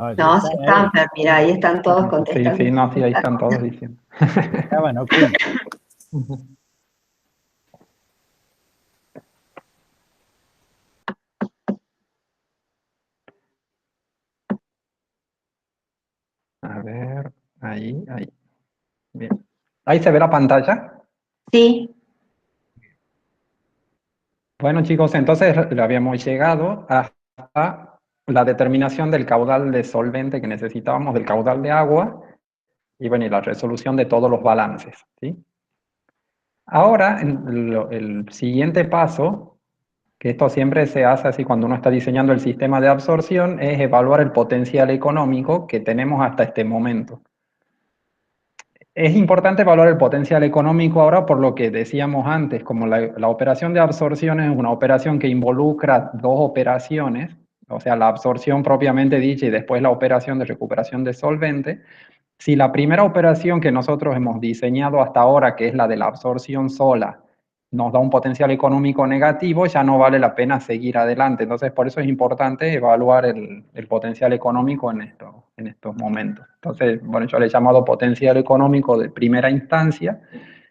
No, sí No, están sí ahí. están, Fer, mira, ahí están todos Sí, contestando. sí, no, sí, ahí están todos diciendo. Estaban ocultos. A ver, ahí. Bien. ¿Ahí se ve la pantalla? Sí, Bueno, chicos, entonces le habíamos llegado hasta la determinación del caudal de solvente que necesitábamos, del caudal de agua, y bueno, y la resolución de todos los balances, ¿sí? Ahora, el siguiente paso, que esto siempre se hace así cuando uno está diseñando el sistema de absorción, es evaluar el potencial económico que tenemos hasta este momento. Es importante evaluar el potencial económico ahora por lo que decíamos antes, como la operación de absorción es una operación que involucra dos operaciones, o sea, la absorción propiamente dicha y después la operación de recuperación de solvente. Si la primera operación que nosotros hemos diseñado hasta ahora, que es la de la absorción sola, nos da un potencial económico negativo, ya no vale la pena seguir adelante. Entonces, por eso es importante evaluar el potencial económico en estos momentos. Entonces, bueno, yo le he llamado potencial económico de primera instancia.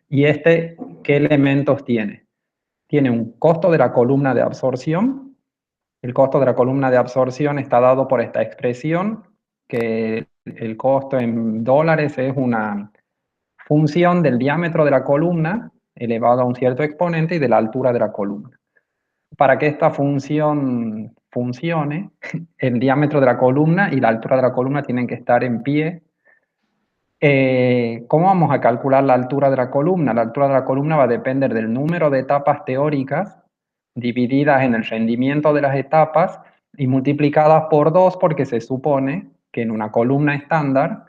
¿Y este qué elementos tiene? Tiene un costo de la columna de absorción. El costo de la columna de absorción está dado por esta expresión, que el costo en dólares es una función del diámetro de la columna elevado a un cierto exponente y de la altura de la columna. Para que esta función funcione, el diámetro de la columna y la altura de la columna tienen que estar en pie. ¿Cómo vamos a calcular la altura de la columna? La altura de la columna va a depender del número de etapas teóricas divididas en el rendimiento de las etapas y multiplicadas por 2 porque se supone que en una columna estándar,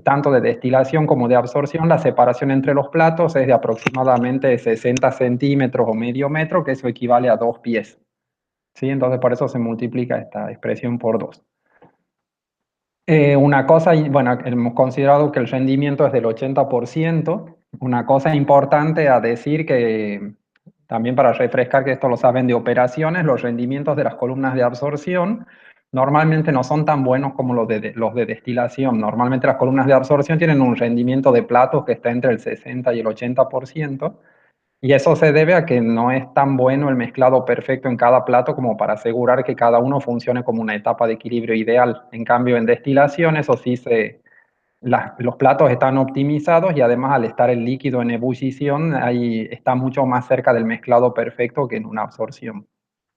tanto de destilación como de absorción, la separación entre los platos es de aproximadamente 60 centímetros o medio metro, que eso equivale a 2 pies. ¿Sí? Entonces por eso se multiplica esta expresión por 2. Una cosa, bueno, hemos considerado que el rendimiento es del 80%. Una cosa importante a decir que, también para refrescar que esto lo saben de operaciones, los rendimientos de las columnas de absorción normalmente no son tan buenos como los de destilación. Normalmente las columnas de absorción tienen un rendimiento de platos que está entre el 60 y el 80%. Y eso se debe a que no es tan bueno el mezclado perfecto en cada plato como para asegurar que cada uno funcione como una etapa de equilibrio ideal. En cambio, en destilación, eso sí, los platos están optimizados y además al estar el líquido en ebullición, ahí está mucho más cerca del mezclado perfecto que en una absorción.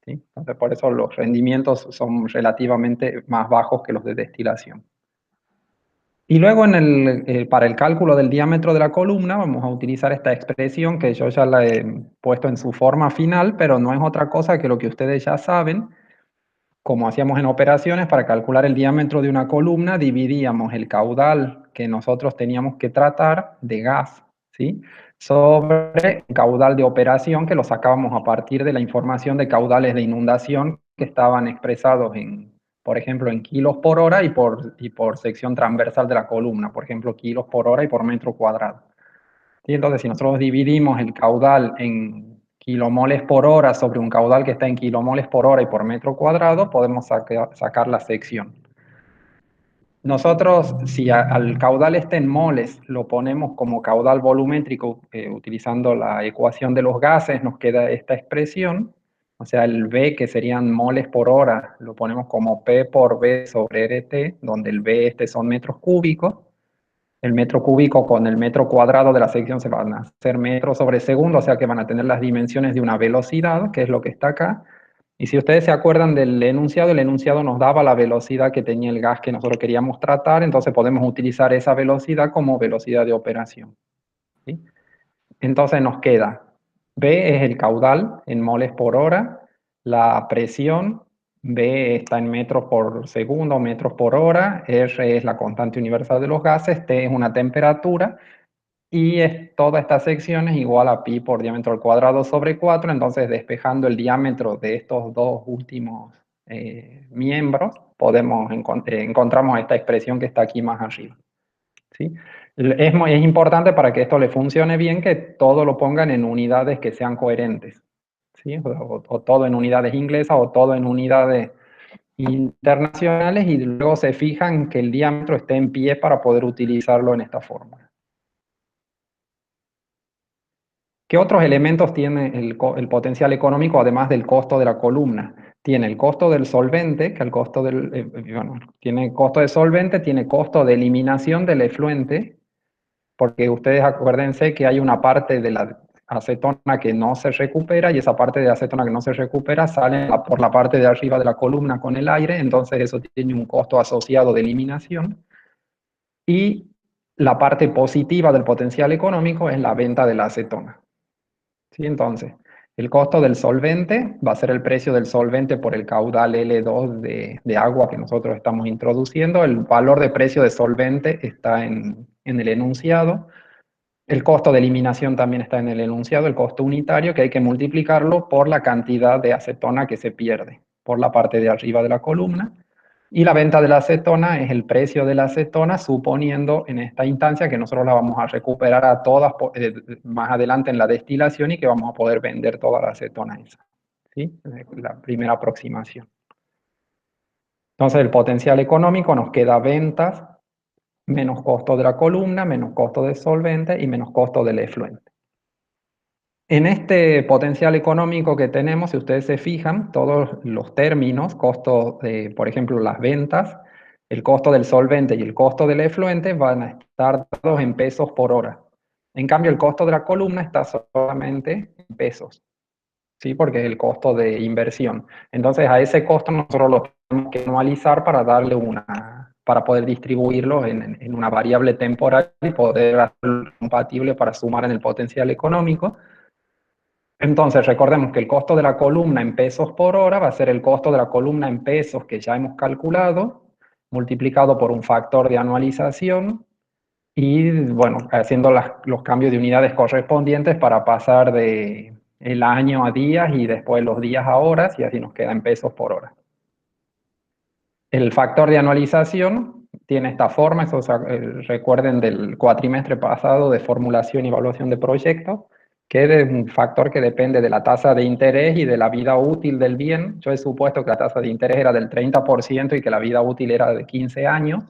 ¿Sí? Entonces, por eso los rendimientos son relativamente más bajos que los de destilación. Y luego para el cálculo del diámetro de la columna vamos a utilizar esta expresión que yo ya la he puesto en su forma final, pero no es otra cosa que lo que ustedes ya saben. Como hacíamos en operaciones, para calcular el diámetro de una columna dividíamos el caudal que nosotros teníamos que tratar de gas, ¿sí? Sobre el caudal de operación que lo sacábamos a partir de la información de caudales de inundación que estaban expresados por ejemplo, en kilos por hora y por sección transversal de la columna, por ejemplo, kilos por hora y por metro cuadrado. ¿Sí? Entonces, si nosotros dividimos el caudal en kilomoles por hora sobre un caudal que está en kilomoles por hora y por metro cuadrado, podemos sacar la sección. Nosotros, si al caudal esté en moles, lo ponemos como caudal volumétrico utilizando la ecuación de los gases, nos queda esta expresión. O sea, el V, que serían moles por hora, lo ponemos como P por V sobre RT, donde el V son metros cúbicos. El metro cúbico con el metro cuadrado de la sección se van a hacer metros sobre segundo, o sea que van a tener las dimensiones de una velocidad, que es lo que está acá. Y si ustedes se acuerdan del enunciado, el enunciado nos daba la velocidad que tenía el gas que nosotros queríamos tratar, entonces podemos utilizar esa velocidad como velocidad de operación. ¿Sí? Entonces nos queda, B es el caudal en moles por hora, la presión, B está en metros por segundo, metros por hora, R es la constante universal de los gases, T es una temperatura, y toda esta sección es igual a pi por diámetro al cuadrado sobre 4, entonces despejando el diámetro de estos dos últimos miembros, encontramos esta expresión que está aquí más arriba. ¿Sí? Es importante para que esto le funcione bien que todo lo pongan en unidades que sean coherentes. ¿Sí? O todo en unidades inglesas o todo en unidades internacionales y luego se fijan que el diámetro esté en pie para poder utilizarlo en esta fórmula. ¿Qué otros elementos tiene el potencial económico además del costo de la columna? Tiene el costo del solvente, que el costo del, bueno, tiene costo de solvente, tiene costo de eliminación del efluente, porque ustedes acuérdense que hay una parte de la acetona que no se recupera y esa parte de acetona que no se recupera sale por la parte de arriba de la columna con el aire, entonces eso tiene un costo asociado de eliminación. Y la parte positiva del potencial económico es la venta de la acetona. ¿Sí? Entonces, el costo del solvente va a ser el precio del solvente por el caudal L2 de agua que nosotros estamos introduciendo. El valor de precio de solvente está en el enunciado. El costo de eliminación también está en el enunciado, el costo unitario, que hay que multiplicarlo por la cantidad de acetona que se pierde por la parte de arriba de la columna. Y la venta de la acetona es el precio de la acetona, suponiendo en esta instancia que nosotros la vamos a recuperar a todas más adelante en la destilación y que vamos a poder vender toda la acetona esa. ¿Sí? La primera aproximación. Entonces el potencial económico nos queda ventas, menos costo de la columna, menos costo del solvente y menos costo del efluente. En este potencial económico que tenemos, si ustedes se fijan, todos los términos, costo de, por ejemplo, las ventas, el costo del solvente y el costo del efluente van a estar dados en pesos por hora. En cambio, el costo de la columna está solamente en pesos, ¿sí? Porque es el costo de inversión. Entonces, a ese costo nosotros lo tenemos que anualizar para darle para poder distribuirlo en una variable temporal y poder hacerlo compatible para sumar en el potencial económico. Entonces, recordemos que el costo de la columna en pesos por hora va a ser el costo de la columna en pesos que ya hemos calculado, multiplicado por un factor de anualización y, bueno, haciendo los cambios de unidades correspondientes para pasar de el año a días y después los días a horas y así nos queda en pesos por hora. El factor de anualización tiene esta forma, eso recuerden del cuatrimestre pasado de formulación y evaluación de proyectos, que es un factor que depende de la tasa de interés y de la vida útil del bien. Yo he supuesto que la tasa de interés era del 30% y que la vida útil era de 15 años.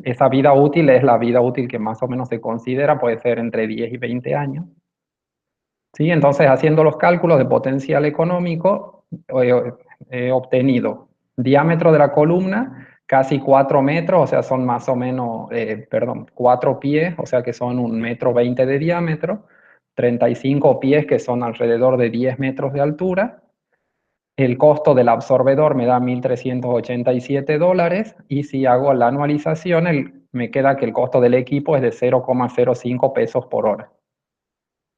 Esa vida útil es la vida útil que más o menos se considera, puede ser entre 10 y 20 años. ¿Sí? Entonces, haciendo los cálculos de potencial económico, he obtenido diámetro de la columna, casi 4 metros, o sea, son más o menos, 4 pies, o sea que son 1,20 m de diámetro, 35 pies que son alrededor de 10 metros de altura. El costo del absorbedor me da $1.387 y si hago la anualización, me queda que el costo del equipo es de 0,05 pesos por hora.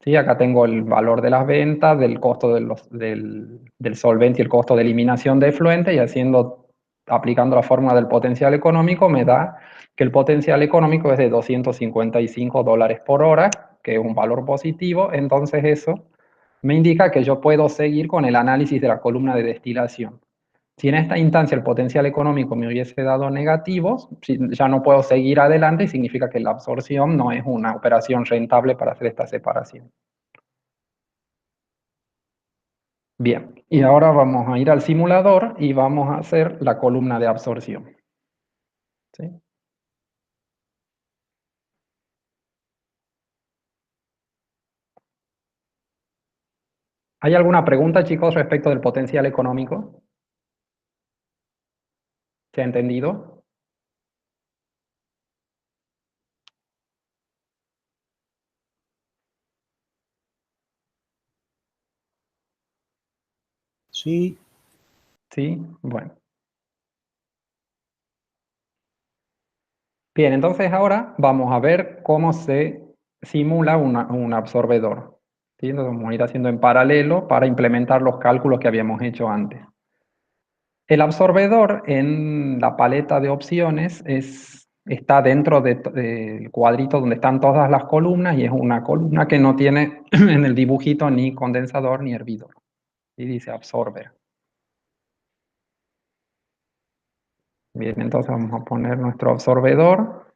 Sí, acá tengo el valor de las ventas, del costo del solvente y el costo de eliminación de efluente y aplicando la fórmula del potencial económico me da que el potencial económico es de $255 por hora, que es un valor positivo, entonces eso me indica que yo puedo seguir con el análisis de la columna de destilación. Si en esta instancia el potencial económico me hubiese dado negativos, ya no puedo seguir adelante y significa que la absorción no es una operación rentable para hacer esta separación. Bien, y ahora vamos a ir al simulador y vamos a hacer la columna de absorción. ¿Sí? ¿Hay alguna pregunta, chicos, respecto del potencial económico? ¿Se ha entendido? Sí. Sí, bueno. Bien, entonces ahora vamos a ver cómo se simula un absorbedor. ¿Sí? Entonces vamos a ir haciendo en paralelo para implementar los cálculos que habíamos hecho antes. El absorbedor en la paleta de opciones está dentro del cuadrito donde están todas las columnas y es una columna que no tiene en el dibujito ni condensador ni hervidor. Y dice absorber. Bien, entonces vamos a poner nuestro absorbedor.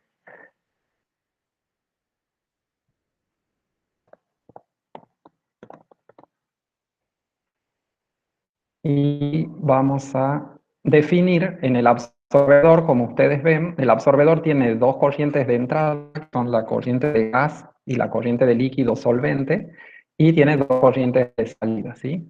Y vamos a definir en el absorbedor, como ustedes ven, el absorbedor tiene dos corrientes de entrada, que son la corriente de gas y la corriente de líquido solvente, y tiene dos corrientes de salida, ¿sí?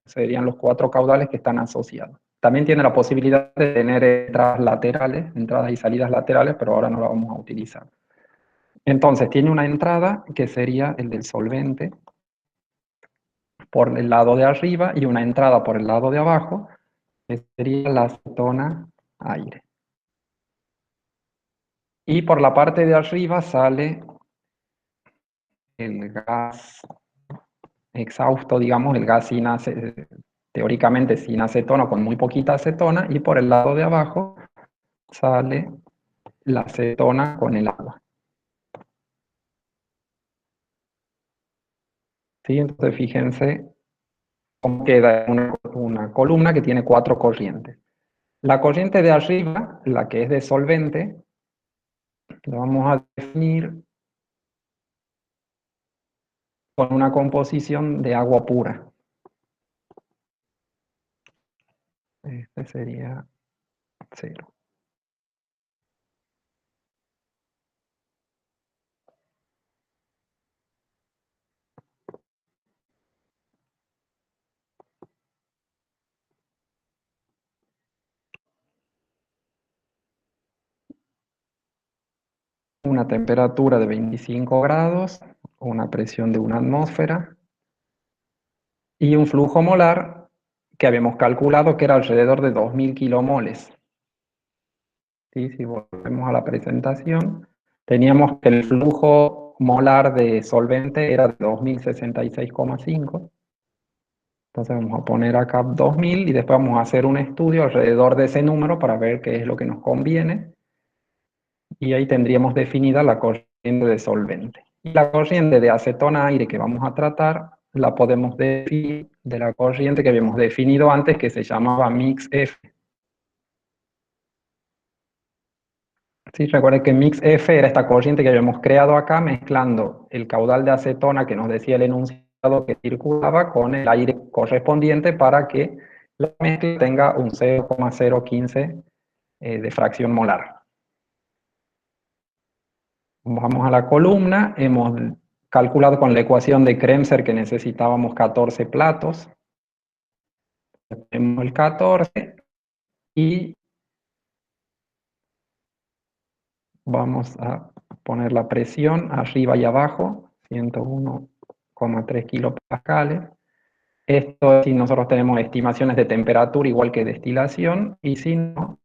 Serían los 4 caudales que están asociados. También tiene la posibilidad de tener entradas laterales, entradas y salidas laterales, pero ahora no la vamos a utilizar. Entonces, tiene una entrada que sería el del solvente por el lado de arriba y una entrada por el lado de abajo, que sería la acetona aire. Y por la parte de arriba sale el gas exhausto, digamos, el gas sin teóricamente sin acetona, con muy poquita acetona, y por el lado de abajo sale la acetona con el agua. ¿Sí? Entonces fíjense cómo queda una columna que tiene 4 corrientes. La corriente de arriba, la que es de solvente, la vamos a definir con una composición de agua pura. Este sería 0. Una temperatura de 25 grados, una presión de 1 atmósfera y un flujo molar que habíamos calculado que era alrededor de 2000 kilomoles. ¿Sí? Si volvemos a la presentación, teníamos que el flujo molar de solvente era de 2066,5. Entonces vamos a poner acá 2000 y después vamos a hacer un estudio alrededor de ese número para ver qué es lo que nos conviene. Y ahí tendríamos definida la corriente de solvente. Y la corriente de acetona aire que vamos a tratar la podemos definir de la corriente que habíamos definido antes, que se llamaba mix-F. Sí, recuerden que mix-F era esta corriente que habíamos creado acá mezclando el caudal de acetona que nos decía el enunciado que circulaba con el aire correspondiente para que la mezcla tenga un 0,015 de fracción molar. Vamos a la columna, hemos calculado con la ecuación de Kremser que necesitábamos 14 platos. Tenemos el 14 y vamos a poner la presión arriba y abajo, 101,3 kilopascales. Esto es si nosotros tenemos estimaciones de temperatura igual que destilación, y si no,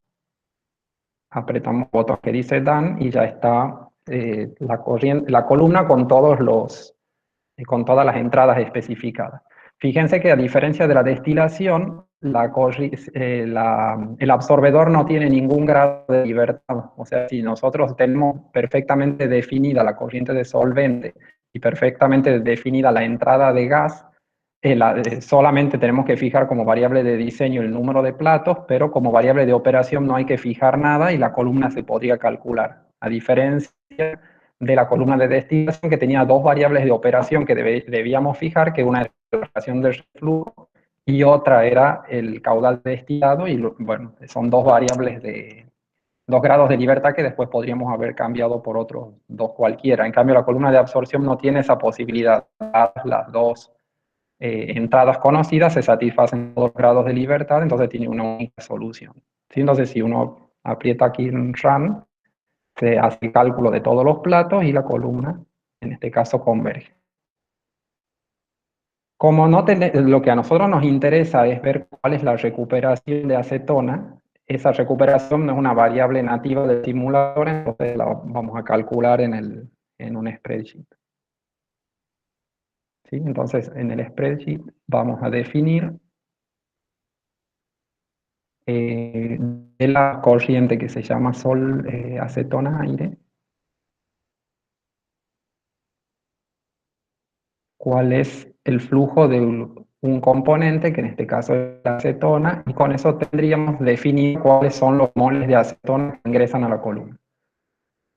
apretamos botones que dice done y ya está la columna con con todas las entradas especificadas. Fíjense que a diferencia de la destilación, el absorbedor no tiene ningún grado de libertad. O sea, si nosotros tenemos perfectamente definida la corriente de solvente y perfectamente definida la entrada de gas, solamente tenemos que fijar como variable de diseño el número de platos, pero como variable de operación no hay que fijar nada y la columna se podría calcular. A diferencia de la columna de destilación, que tenía 2 variables de operación que debíamos fijar, que una era la operación del reflujo y otra era el caudal destilado, y bueno, son 2 variables de 2 grados de libertad que después podríamos haber cambiado por otros 2 cualquiera. En cambio, la columna de absorción no tiene esa posibilidad. Las 2 entradas conocidas se satisfacen 2 grados de libertad, entonces tiene una única solución. ¿Sí? Entonces, si uno aprieta aquí en Run, se hace el cálculo de todos los platos y la columna, en este caso, converge. Como no lo que a nosotros nos interesa es ver cuál es la recuperación de acetona, esa recuperación no es una variable nativa del simulador, entonces la vamos a calcular en un spreadsheet. ¿Sí? Entonces, en el spreadsheet vamos a definir de la corriente que se llama acetona aire, cuál es el flujo de un componente, que en este caso es la acetona, y con eso tendríamos definido cuáles son los moles de acetona que ingresan a la columna.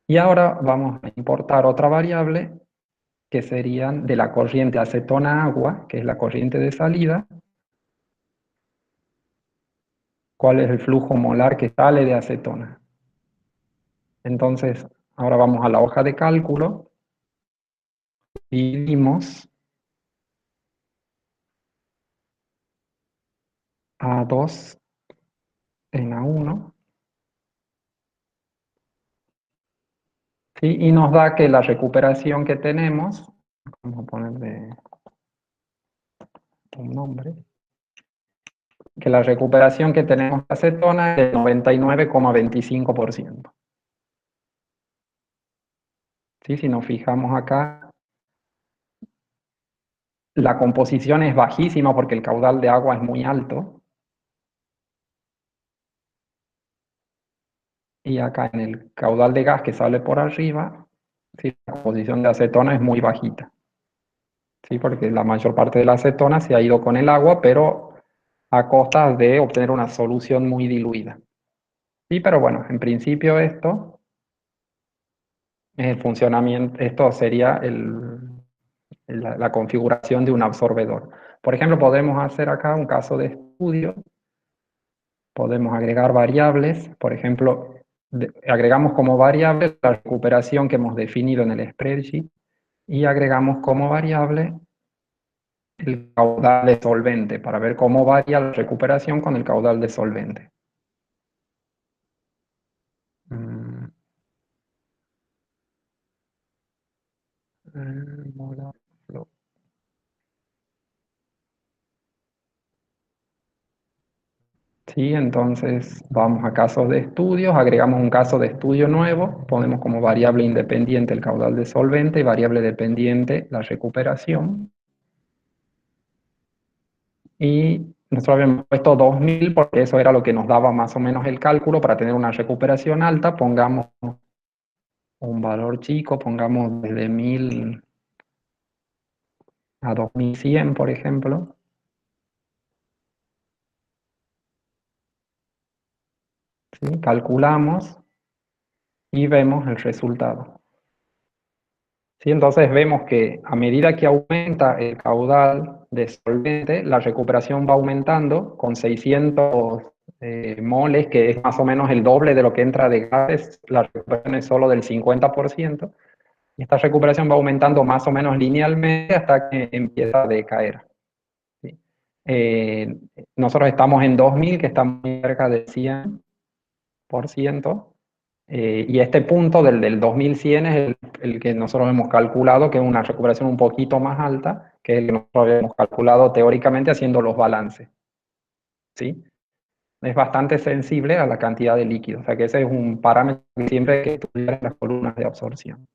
Y ahora vamos a importar otra variable, que serían de la corriente acetona agua, que es la corriente de salida, cuál es el flujo molar que sale de acetona. Entonces, ahora vamos a la hoja de cálculo, dividimos a 2 en A1, ¿sí? Y nos da que la recuperación que tenemos, vamos a ponerle un nombre, que la recuperación que tenemos de acetona es del 99,25%. ¿Sí? Si nos fijamos acá, la composición es bajísima porque el caudal de agua es muy alto. Y acá en el caudal de gas que sale por arriba, ¿sí? La composición de acetona es muy bajita. ¿Sí? Porque la mayor parte de la acetona se ha ido con el agua, pero a costa de obtener una solución muy diluida. Sí, pero bueno, en principio esto es el funcionamiento, esto sería la configuración de un absorbedor. Por ejemplo, podemos hacer acá un caso de estudio, podemos agregar variables, por ejemplo, agregamos como variable la recuperación que hemos definido en el spreadsheet y agregamos como variable el caudal de solvente para ver cómo varía la recuperación con el caudal de solvente. Molar flow. Sí, entonces vamos a casos de estudios, agregamos un caso de estudio nuevo, ponemos como variable independiente el caudal de solvente y variable dependiente la recuperación. Y nosotros habíamos puesto 2000 porque eso era lo que nos daba más o menos el cálculo para tener una recuperación alta. Pongamos un valor chico, pongamos desde 1000 a 2100, por ejemplo. ¿Sí? Calculamos y vemos el resultado. ¿Sí? Entonces vemos que a medida que aumenta el caudal de solvente, la recuperación va aumentando con 600 moles, que es más o menos el doble de lo que entra de gases. La recuperación es solo del 50%. Y esta recuperación va aumentando más o menos linealmente hasta que empieza a decaer. ¿Sí? Nosotros estamos en 2000, que está muy cerca del 100%. Y este punto del 2100 es el que nosotros hemos calculado, que es una recuperación un poquito más alta, que es el que nosotros habíamos calculado teóricamente haciendo los balances. ¿Sí? Es bastante sensible a la cantidad de líquido, o sea que ese es un parámetro que siempre hay que estudiar en las columnas de absorción.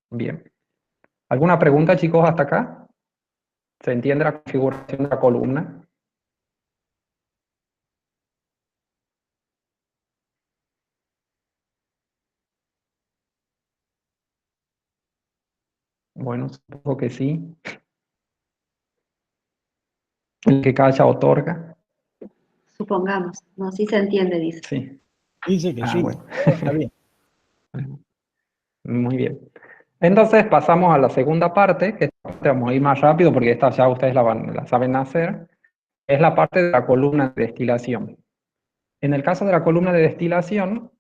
Bien. ¿Alguna pregunta, chicos, hasta acá? ¿Se entiende la configuración de la columna? Bueno, supongo que sí. El que calla otorga. Supongamos. No, sí se entiende, dice. Sí. Dice que sí. Bueno. Está bien. Muy bien. Entonces pasamos a la segunda parte, que vamos a ir más rápido porque esta ya ustedes la saben hacer. Es la parte de la columna de destilación. En el caso de la columna de destilación,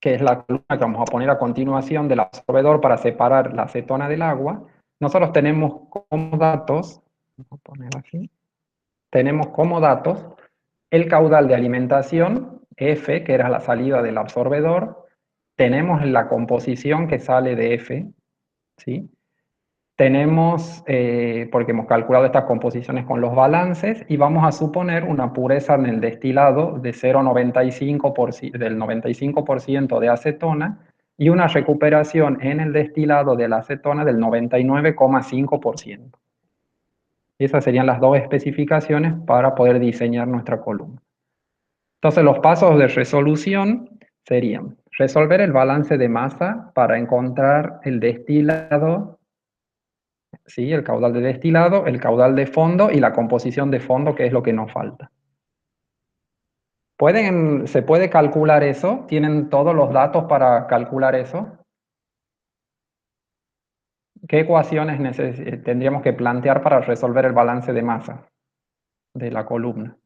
que es la columna que vamos a poner a continuación del absorbedor para separar la acetona del agua, nosotros tenemos como datos, vamos a poner así, tenemos como datos el caudal de alimentación, F, que era la salida del absorbedor, tenemos la composición que sale de F, ¿sí? Tenemos, porque hemos calculado estas composiciones con los balances, y vamos a suponer una pureza en el destilado de 0,95%, del 95% de acetona, y una recuperación en el destilado de la acetona del 99,5%. Y esas serían las dos especificaciones para poder diseñar nuestra columna. Entonces los pasos de resolución serían resolver el balance de masa para encontrar el destilado, ¿sí? El caudal de destilado, el caudal de fondo y la composición de fondo, que es lo que nos falta. ¿Se puede calcular eso? ¿Tienen todos los datos para calcular eso? ¿Qué ecuaciones tendríamos que plantear para resolver el balance de masa? de la columna.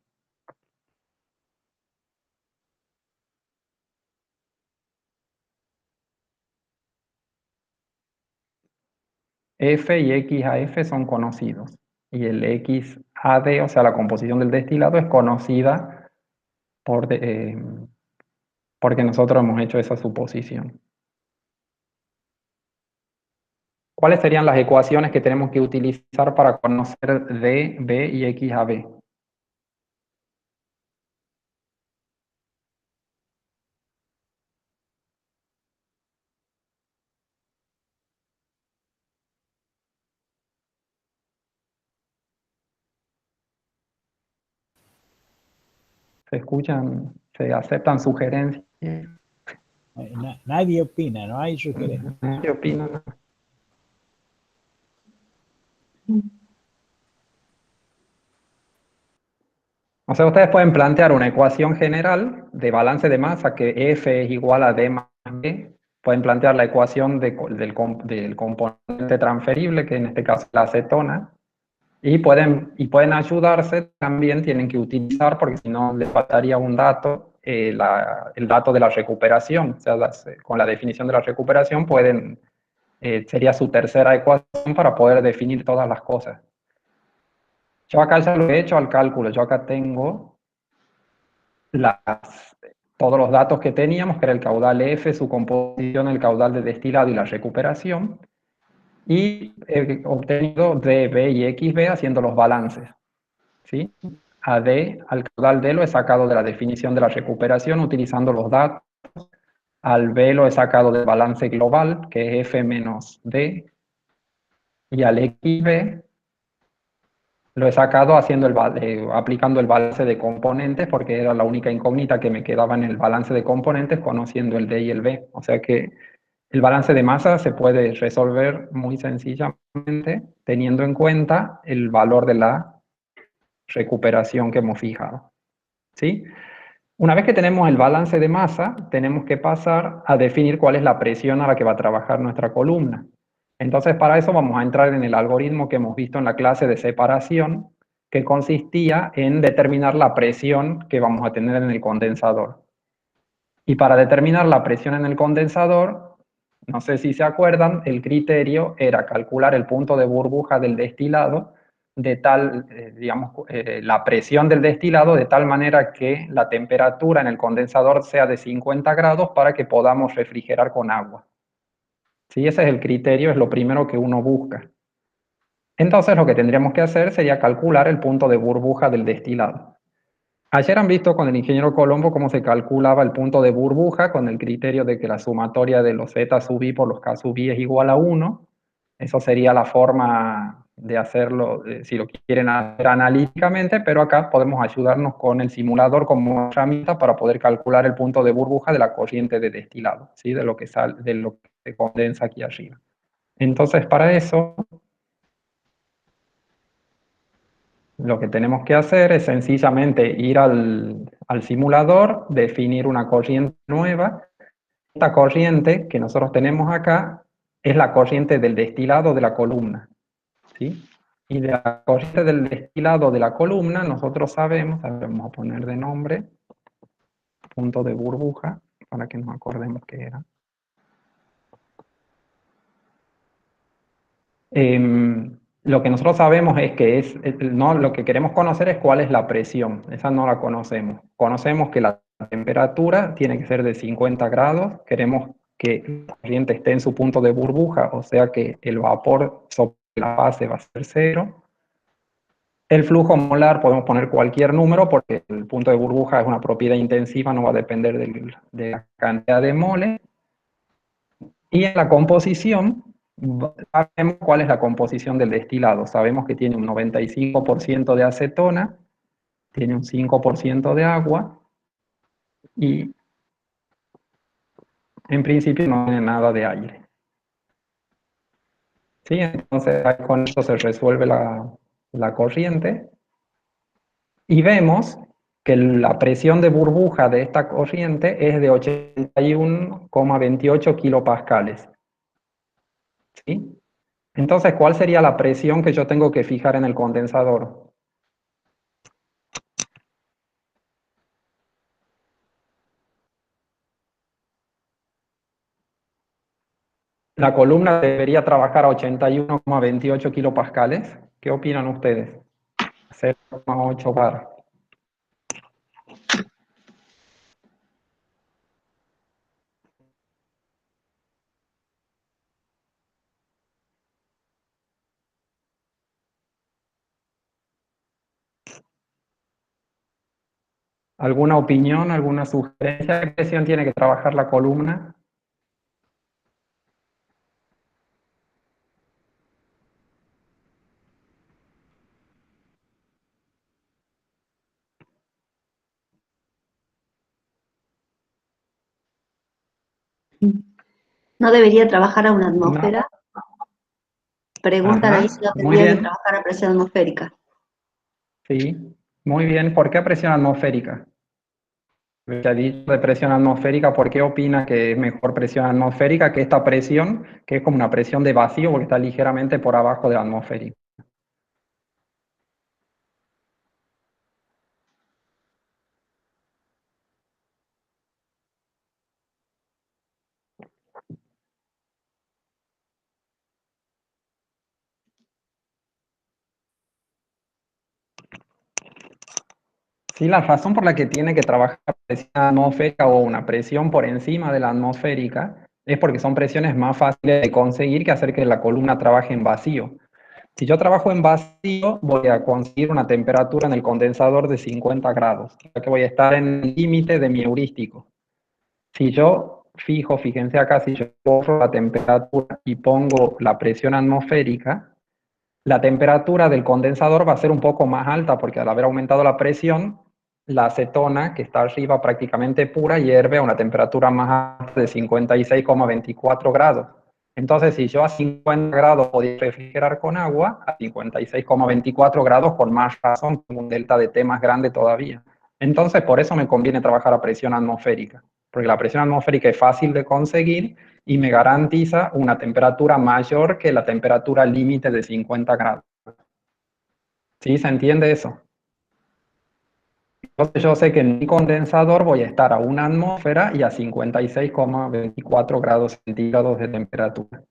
F y XAF son conocidos. Y el XAD, o sea, la composición del destilado, es conocida porque nosotros hemos hecho esa suposición. ¿Cuáles serían las ecuaciones que tenemos que utilizar para conocer D, B y XAB? ¿Se escuchan, se aceptan sugerencias? Nadie opina, no hay sugerencia. ¿Qué opinan? O sea, ustedes pueden plantear una ecuación general de balance de masa que F es igual a D más B. Pueden plantear la ecuación del componente transferible, que en este caso es la acetona. Y pueden ayudarse, también tienen que utilizar, porque si no les faltaría un dato, el dato de la recuperación. O sea, con la definición de la recuperación sería su tercera ecuación para poder definir todas las cosas. Yo acá ya lo he hecho al cálculo, yo acá tengo todos los datos que teníamos, que era el caudal F, su composición, el caudal de destilado y la recuperación, y he obtenido D, B y XB haciendo los balances. ¿Sí? A D, al caudal D lo he sacado de la definición de la recuperación utilizando los datos. Al B lo he sacado del balance global, que es F menos D. Y al XB lo he sacado aplicando el balance de componentes, porque era la única incógnita que me quedaba en el balance de componentes, conociendo el D y el B. O sea que el balance de masa se puede resolver muy sencillamente teniendo en cuenta el valor de la recuperación que hemos fijado. ¿Sí? Una vez que tenemos el balance de masa, tenemos que pasar a definir cuál es la presión a la que va a trabajar nuestra columna. Entonces, para eso vamos a entrar en el algoritmo que hemos visto en la clase de separación, que consistía en determinar la presión que vamos a tener en el condensador. Y para determinar la presión en el condensador, no sé si se acuerdan, el criterio era calcular el punto de burbuja del destilado de tal, la presión del destilado de tal manera que la temperatura en el condensador sea de 50 grados para que podamos refrigerar con agua. ¿Sí? Ese es el criterio, es lo primero que uno busca. Entonces lo que tendríamos que hacer sería calcular el punto de burbuja del destilado. Ayer han visto con el ingeniero Colombo cómo se calculaba el punto de burbuja con el criterio de que la sumatoria de los z sub i por los k sub i es igual a 1. Eso sería la forma de hacerlo, si lo quieren hacer analíticamente, pero acá podemos ayudarnos con el simulador como herramienta para poder calcular el punto de burbuja de la corriente de destilado, ¿sí? De lo que se condensa aquí arriba. Entonces, para eso, lo que tenemos que hacer es sencillamente ir al simulador, definir una corriente nueva. Esta corriente que nosotros tenemos acá es la corriente del destilado de la columna, ¿sí? Y de la corriente del destilado de la columna nosotros sabemos, vamos a poner de nombre, punto de burbuja, para que nos acordemos qué era. Lo que nosotros sabemos es que no, lo que queremos conocer es cuál es la presión. Esa no la conocemos. Conocemos que la temperatura tiene que ser de 50 grados. Queremos que la corriente esté en su punto de burbuja, o sea que el vapor sobre la base va a ser 0. El flujo molar podemos poner cualquier número porque el punto de burbuja es una propiedad intensiva, no va a depender de la cantidad de moles. Y en la composición, sabemos cuál es la composición del destilado. Sabemos que tiene un 95% de acetona, tiene un 5% de agua y en principio no tiene nada de aire. ¿Sí? Entonces con esto se resuelve la corriente y vemos que la presión de burbuja de esta corriente es de 81,28 kilopascales. ¿Sí? Entonces, ¿cuál sería la presión que yo tengo que fijar en el condensador? La columna debería trabajar a 81,28 kilopascales. ¿Qué opinan ustedes? 0,8 bar. ¿Alguna opinión, alguna sugerencia? ¿Qué presión tiene que trabajar la columna? ¿No debería trabajar a una No. atmósfera? Preguntan ahí si no Muy tendría que bien. trabajar a presión atmosférica. Sí, muy bien. ¿Por qué presión atmosférica? Se ha dicho de presión atmosférica, ¿por qué opina que es mejor presión atmosférica que esta presión, que es como una presión de vacío porque está ligeramente por abajo de la atmosférica? Sí, la razón por la que tiene que trabajar presión atmosférica o una presión por encima de la atmosférica es porque son presiones más fáciles de conseguir que hacer que la columna trabaje en vacío. Si yo trabajo en vacío, voy a conseguir una temperatura en el condensador de 50 grados, ya que voy a estar en el límite de mi heurístico. Si yo fijo, fíjense acá, si yo borro la temperatura y pongo la presión atmosférica, la temperatura del condensador va a ser un poco más alta porque al haber aumentado la presión, la acetona que está arriba prácticamente pura hierve a una temperatura más alta de 56,24 grados. Entonces, si yo a 50 grados podía refrigerar con agua, a 56,24 grados con más razón, con un delta de T más grande todavía. Entonces, por eso me conviene trabajar a presión atmosférica, porque la presión atmosférica es fácil de conseguir y me garantiza una temperatura mayor que la temperatura límite de 50 grados. ¿Sí? ¿Se entiende eso? Entonces yo sé que en mi condensador voy a estar a una atmósfera y a 56,24 grados centígrados de temperatura.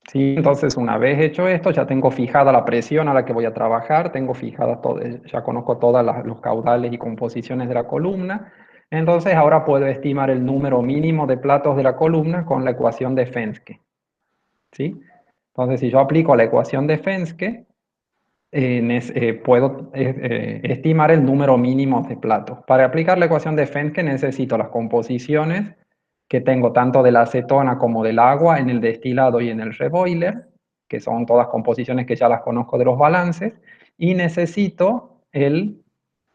Sí, entonces una vez hecho esto, ya tengo fijada la presión a la que voy a trabajar, tengo fijada todo, ya conozco todos los caudales y composiciones de la columna. Entonces ahora puedo estimar el número mínimo de platos de la columna con la ecuación de Fenske. ¿Sí? Entonces, si yo aplico la ecuación de Fenske, puedo estimar el número mínimo de platos. Para aplicar la ecuación de Fenske necesito las composiciones que tengo tanto de la acetona como del agua en el destilado y en el reboiler, que son todas composiciones que ya las conozco de los balances, y necesito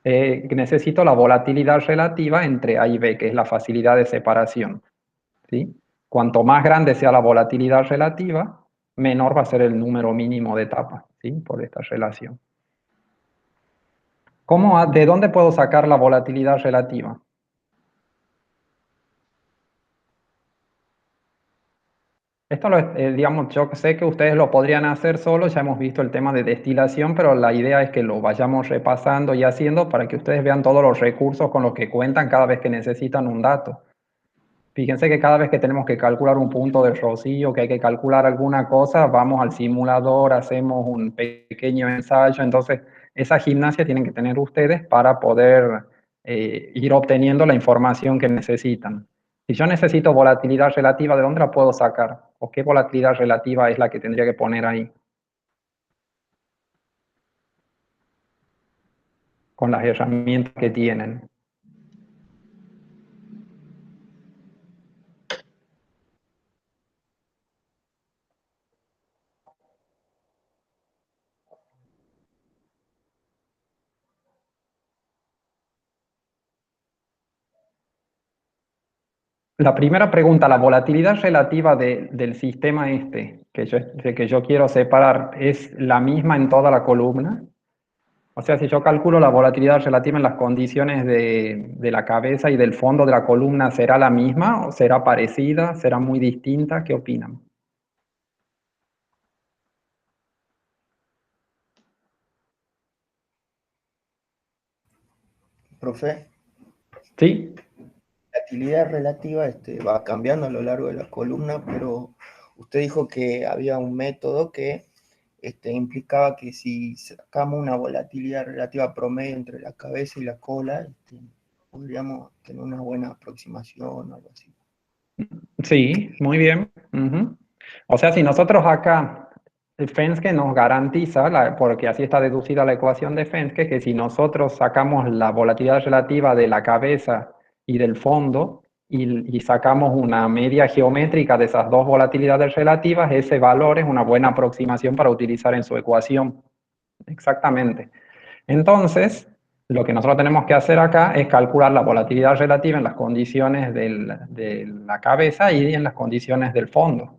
la volatilidad relativa entre A y B, que es la facilidad de separación. ¿Sí? Cuanto más grande sea la volatilidad relativa, menor va a ser el número mínimo de etapas, ¿sí? Por esta relación. ¿De dónde puedo sacar la volatilidad relativa? Esto, digamos, yo sé que ustedes lo podrían hacer solos, ya hemos visto el tema de destilación, pero la idea es que lo vayamos repasando y haciendo para que ustedes vean todos los recursos con los que cuentan cada vez que necesitan un dato. Fíjense que cada vez que tenemos que calcular un punto de rocío, que hay que calcular alguna cosa, vamos al simulador, hacemos un pequeño ensayo. Entonces, esa gimnasia tienen que tener ustedes para poder ir obteniendo la información que necesitan. Si yo necesito volatilidad relativa, ¿de dónde la puedo sacar? ¿O qué volatilidad relativa es la que tendría que poner ahí? Con las herramientas que tienen. La primera pregunta, la volatilidad relativa del sistema que yo quiero separar, ¿es la misma en toda la columna? O sea, si yo calculo la volatilidad relativa en las condiciones de la cabeza y del fondo de la columna, ¿será la misma o será parecida? ¿Será muy distinta? ¿Qué opinan? Profe, ¿Sí? la volatilidad relativa va cambiando a lo largo de la columna, pero usted dijo que había un método que implicaba que si sacamos una volatilidad relativa promedio entre la cabeza y la cola, podríamos tener una buena aproximación o algo así. Sí, muy bien. Ujú. O sea, si nosotros acá, el Fenske nos garantiza, porque así está deducida la ecuación de Fenske, que si nosotros sacamos la volatilidad relativa de la cabeza y del fondo y sacamos una media geométrica de esas dos volatilidades relativas, ese valor es una buena aproximación para utilizar en su ecuación. Exactamente. Entonces, lo que nosotros tenemos que hacer acá es calcular la volatilidad relativa en las condiciones de la cabeza y en las condiciones del fondo.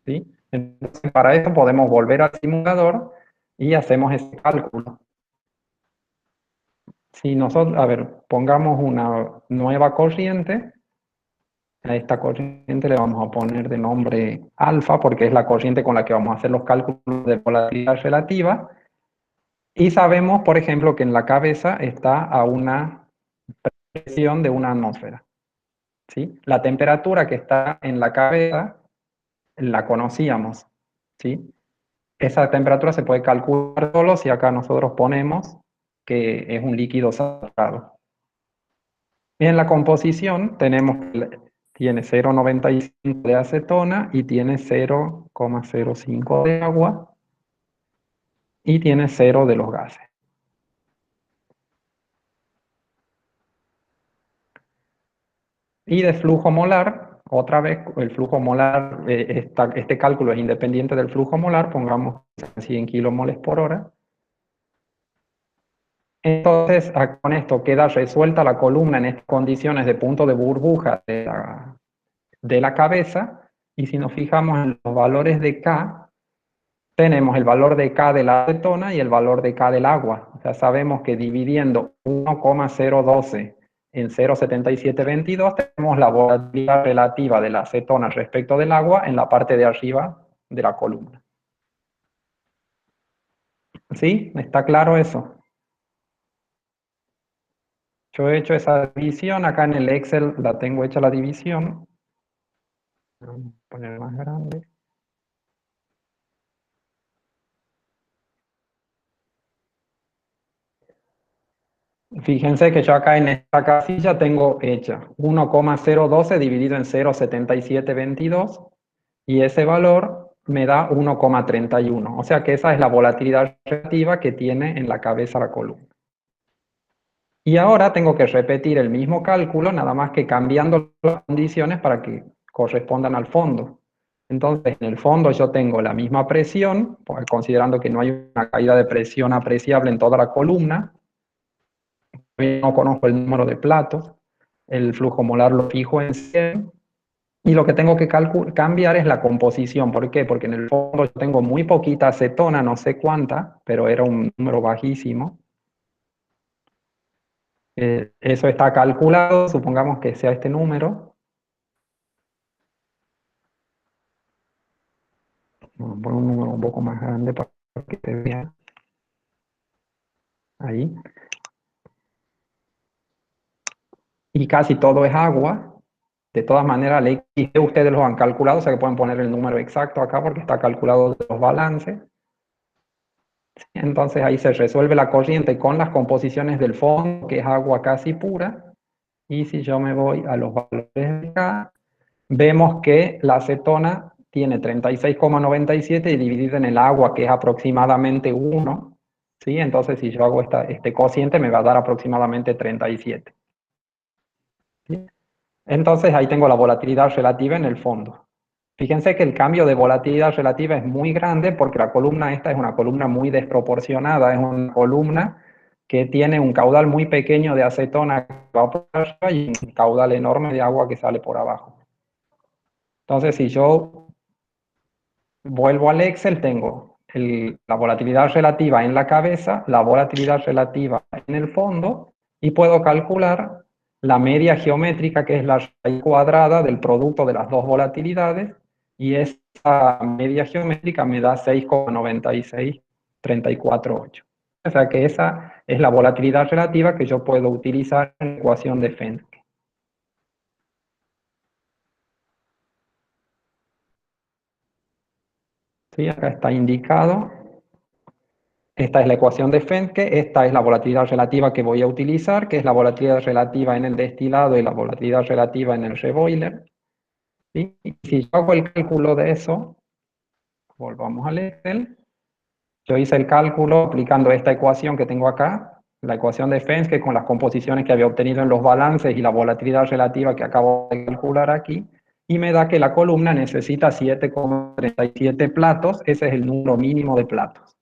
¿Sí? Entonces, para eso podemos volver al simulador y hacemos ese cálculo. Si nosotros, a ver, pongamos una nueva corriente, a esta corriente le vamos a poner de nombre alfa, porque es la corriente con la que vamos a hacer los cálculos de volatilidad relativa. Y sabemos, por ejemplo, que en la cabeza está a una presión de una atmósfera. ¿Sí? La temperatura que está en la cabeza la conocíamos. ¿Sí? Esa temperatura se puede calcular solo si acá nosotros ponemos que es un líquido saturado. Y en la composición tenemos que tiene 0,95 de acetona y tiene 0,05 de agua y tiene 0 de los gases. Y de flujo molar, otra vez el flujo molar, este cálculo es independiente del flujo molar, pongamos 100 kilomoles por hora. Entonces, con esto queda resuelta la columna en estas condiciones de punto de burbuja de la cabeza, y si nos fijamos en los valores de K, tenemos el valor de K de la acetona y el valor de K del agua. O sea, sabemos que dividiendo 1,012 en 0,7722 tenemos la volatilidad relativa de la acetona respecto del agua en la parte de arriba de la columna. ¿Sí? ¿Está claro eso? Yo he hecho esa división, acá en el Excel la tengo hecha la división. Vamos a poner más grande. Fíjense que yo acá en esta casilla tengo hecha 1,012 dividido en 0,7722 y ese valor me da 1,31. O sea que esa es la volatilidad relativa que tiene en la cabeza la columna. Y ahora tengo que repetir el mismo cálculo, nada más que cambiando las condiciones para que correspondan al fondo. Entonces, en el fondo yo tengo la misma presión, considerando que no hay una caída de presión apreciable en toda la columna. No conozco el número de platos, el flujo molar lo fijo en 100, y lo que tengo que cambiar es la composición. ¿Por qué? Porque en el fondo yo tengo muy poquita acetona, no sé cuánta, pero era un número bajísimo. Eso está calculado, supongamos que sea este número. Vamos a poner un número un poco más grande para que se vea. Ahí. Y casi todo es agua. De todas maneras, el XG ustedes lo han calculado, o sea que pueden poner el número exacto acá porque está calculado de los balances. Entonces ahí se resuelve la corriente con las composiciones del fondo, que es agua casi pura. Y si yo me voy a los valores de acá, vemos que la acetona tiene 36,97 y dividido en el agua, que es aproximadamente 1. ¿Sí? Entonces si yo hago este cociente me va a dar aproximadamente 37. ¿Sí? Entonces ahí tengo la volatilidad relativa en el fondo. Fíjense que el cambio de volatilidad relativa es muy grande porque la columna esta es una columna muy desproporcionada, es una columna que tiene un caudal muy pequeño de acetona que va por arriba y un caudal enorme de agua que sale por abajo. Entonces si yo vuelvo al Excel, tengo la volatilidad relativa en la cabeza, la volatilidad relativa en el fondo, y puedo calcular la media geométrica, que es la raíz cuadrada del producto de las dos volatilidades, y esa media geométrica me da 6,96348. O sea que esa es la volatilidad relativa que yo puedo utilizar en la ecuación de Fenske. ¿Sí? Acá está indicado. Esta es la ecuación de Fenske, esta es la volatilidad relativa que voy a utilizar, que es la volatilidad relativa en el destilado y la volatilidad relativa en el reboiler. ¿Sí? Y si yo hago el cálculo de eso, volvamos al Excel, yo hice el cálculo aplicando esta ecuación que tengo acá, la ecuación de Fenske con las composiciones que había obtenido en los balances y la volatilidad relativa que acabo de calcular aquí, y me da que la columna necesita 7,37 platos, ese es el número mínimo de platos.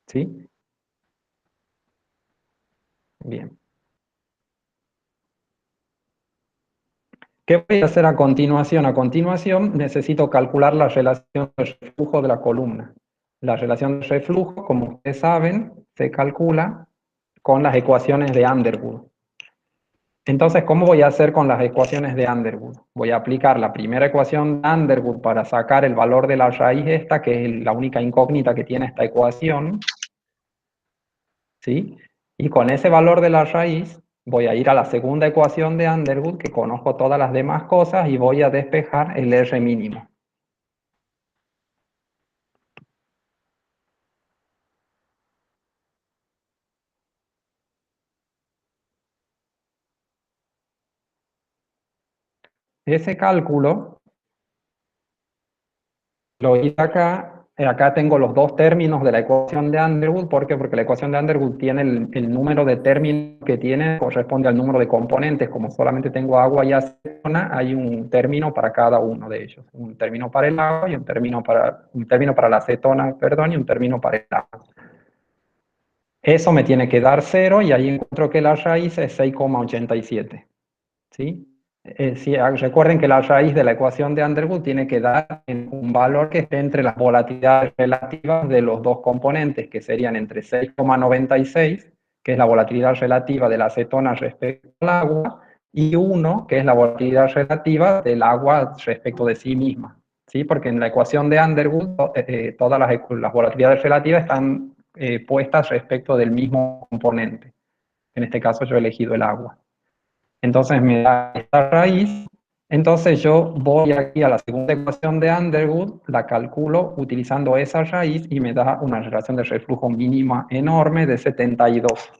¿Sí? Bien. ¿Qué voy a hacer a continuación? A continuación necesito calcular la relación de reflujo de la columna. La relación de reflujo, como ustedes saben, se calcula con las ecuaciones de Underwood. Entonces, ¿cómo voy a hacer con las ecuaciones de Underwood? Voy a aplicar la primera ecuación de Underwood para sacar el valor de la raíz esta, que es la única incógnita que tiene esta ecuación. ¿Sí? Y con ese valor de la raíz voy a ir a la segunda ecuación de Underwood, que conozco todas las demás cosas, y voy a despejar el R mínimo. Ese cálculo lo hice acá. Acá tengo los dos términos de la ecuación de Underwood. ¿Por qué? Porque la ecuación de Underwood tiene el número de términos que tiene, corresponde al número de componentes. Como solamente tengo agua y acetona, hay un término para cada uno de ellos. Un término para el agua y un término para la acetona, perdón, y un término para el agua. Eso me tiene que dar 0 y ahí encuentro que la raíz es 6,87. ¿Sí? Recuerden que la raíz de la ecuación de Underwood tiene que dar un valor que esté entre las volatilidades relativas de los dos componentes, que serían entre 6,96, que es la volatilidad relativa de la acetona respecto al agua, y 1, que es la volatilidad relativa del agua respecto de sí misma. ¿Sí? Porque en la ecuación de Underwood todas las volatilidades relativas están puestas respecto del mismo componente. En este caso yo he elegido el agua. Entonces me da esta raíz. Entonces yo voy aquí a la segunda ecuación de Underwood, la calculo utilizando esa raíz y me da una relación de reflujo mínima enorme de 72.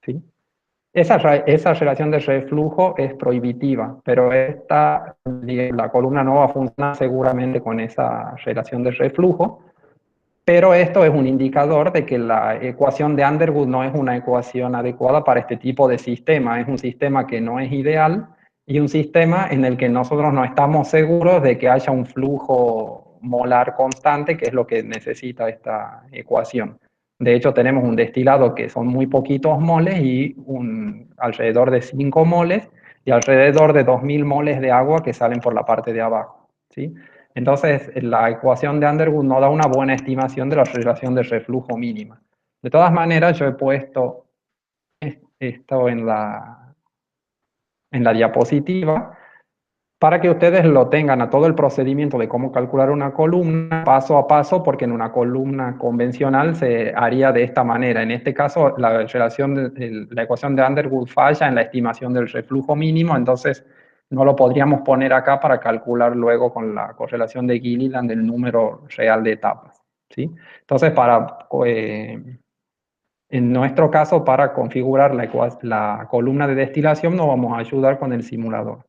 ¿Sí? Esa relación de reflujo es prohibitiva, pero la columna no va a funcionar seguramente con esa relación de reflujo. Pero esto es un indicador de que la ecuación de Underwood no es una ecuación adecuada para este tipo de sistema. Es un sistema que no es ideal y un sistema en el que nosotros no estamos seguros de que haya un flujo molar constante, que es lo que necesita esta ecuación. De hecho, tenemos un destilado que son muy poquitos moles y alrededor de 5 moles y alrededor de 2000 moles de agua que salen por la parte de abajo. ¿Sí? Entonces, la ecuación de Underwood no da una buena estimación de la relación de reflujo mínima. De todas maneras, yo he puesto esto en la diapositiva para que ustedes lo tengan a todo el procedimiento de cómo calcular una columna paso a paso, porque en una columna convencional se haría de esta manera. En este caso, la ecuación de Underwood falla en la estimación del reflujo mínimo, entonces no lo podríamos poner acá para calcular luego con la correlación de Gilliland el número real de etapas. ¿Sí? Entonces, en nuestro caso, para configurar la columna de destilación, nos vamos a ayudar con el simulador.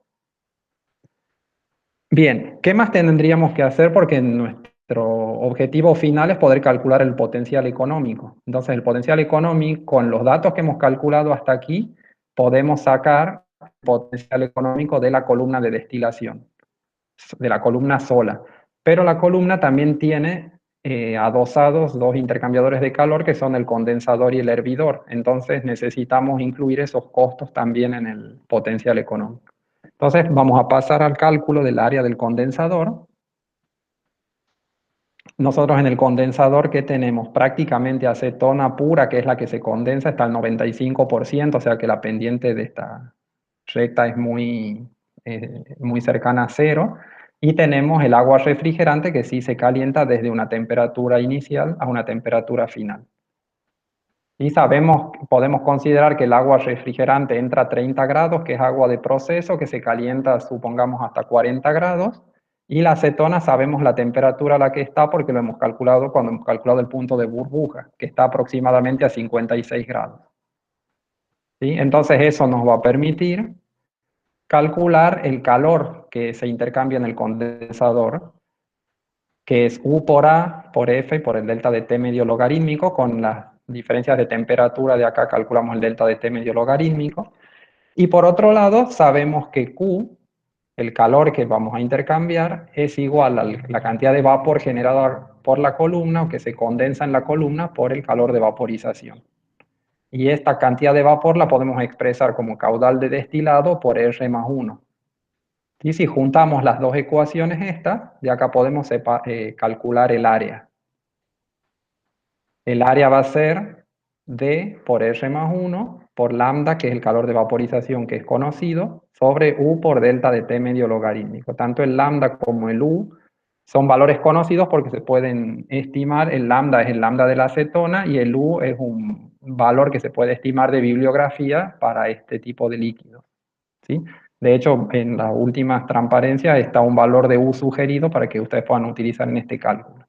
Bien, ¿qué más tendríamos que hacer? Porque nuestro objetivo final es poder calcular el potencial económico. Entonces, el potencial económico, con los datos que hemos calculado hasta aquí, podemos sacar el potencial económico de la columna de destilación, de la columna sola. Pero la columna también tiene adosados dos intercambiadores de calor que son el condensador y el hervidor. Entonces, necesitamos incluir esos costos también en el potencial económico. Entonces vamos a pasar al cálculo del área del condensador. Nosotros en el condensador, ¿qué tenemos? Prácticamente acetona pura, que es la que se condensa, está al 95%, o sea que la pendiente de esta recta es muy cercana a 0. Y tenemos el agua refrigerante que sí se calienta desde una temperatura inicial a una temperatura final. Y podemos considerar que el agua refrigerante entra a 30 grados, que es agua de proceso, que se calienta, supongamos, hasta 40 grados. Y la acetona sabemos la temperatura a la que está porque lo hemos calculado cuando hemos calculado el punto de burbuja, que está aproximadamente a 56 grados. ¿Sí? Entonces eso nos va a permitir calcular el calor que se intercambia en el condensador, que es U por A por F por el delta de T medio logarítmico. Con las diferencias de temperatura de acá calculamos el delta de T medio logarítmico. Y por otro lado, sabemos que Q, el calor que vamos a intercambiar, es igual a la cantidad de vapor generada por la columna o que se condensa en la columna por el calor de vaporización. Y esta cantidad de vapor la podemos expresar como caudal de destilado por R más 1. Y si juntamos las dos ecuaciones estas, de acá podemos calcular el área. El área va a ser D por R más 1 por lambda, que es el calor de vaporización que es conocido, sobre U por delta de T medio logarítmico. Tanto el lambda como el U son valores conocidos porque se pueden estimar. El lambda es el lambda de la acetona y el U es un valor que se puede estimar de bibliografía para este tipo de líquidos, ¿sí? De hecho, en las últimas transparencias está un valor de U sugerido para que ustedes puedan utilizar en este cálculo.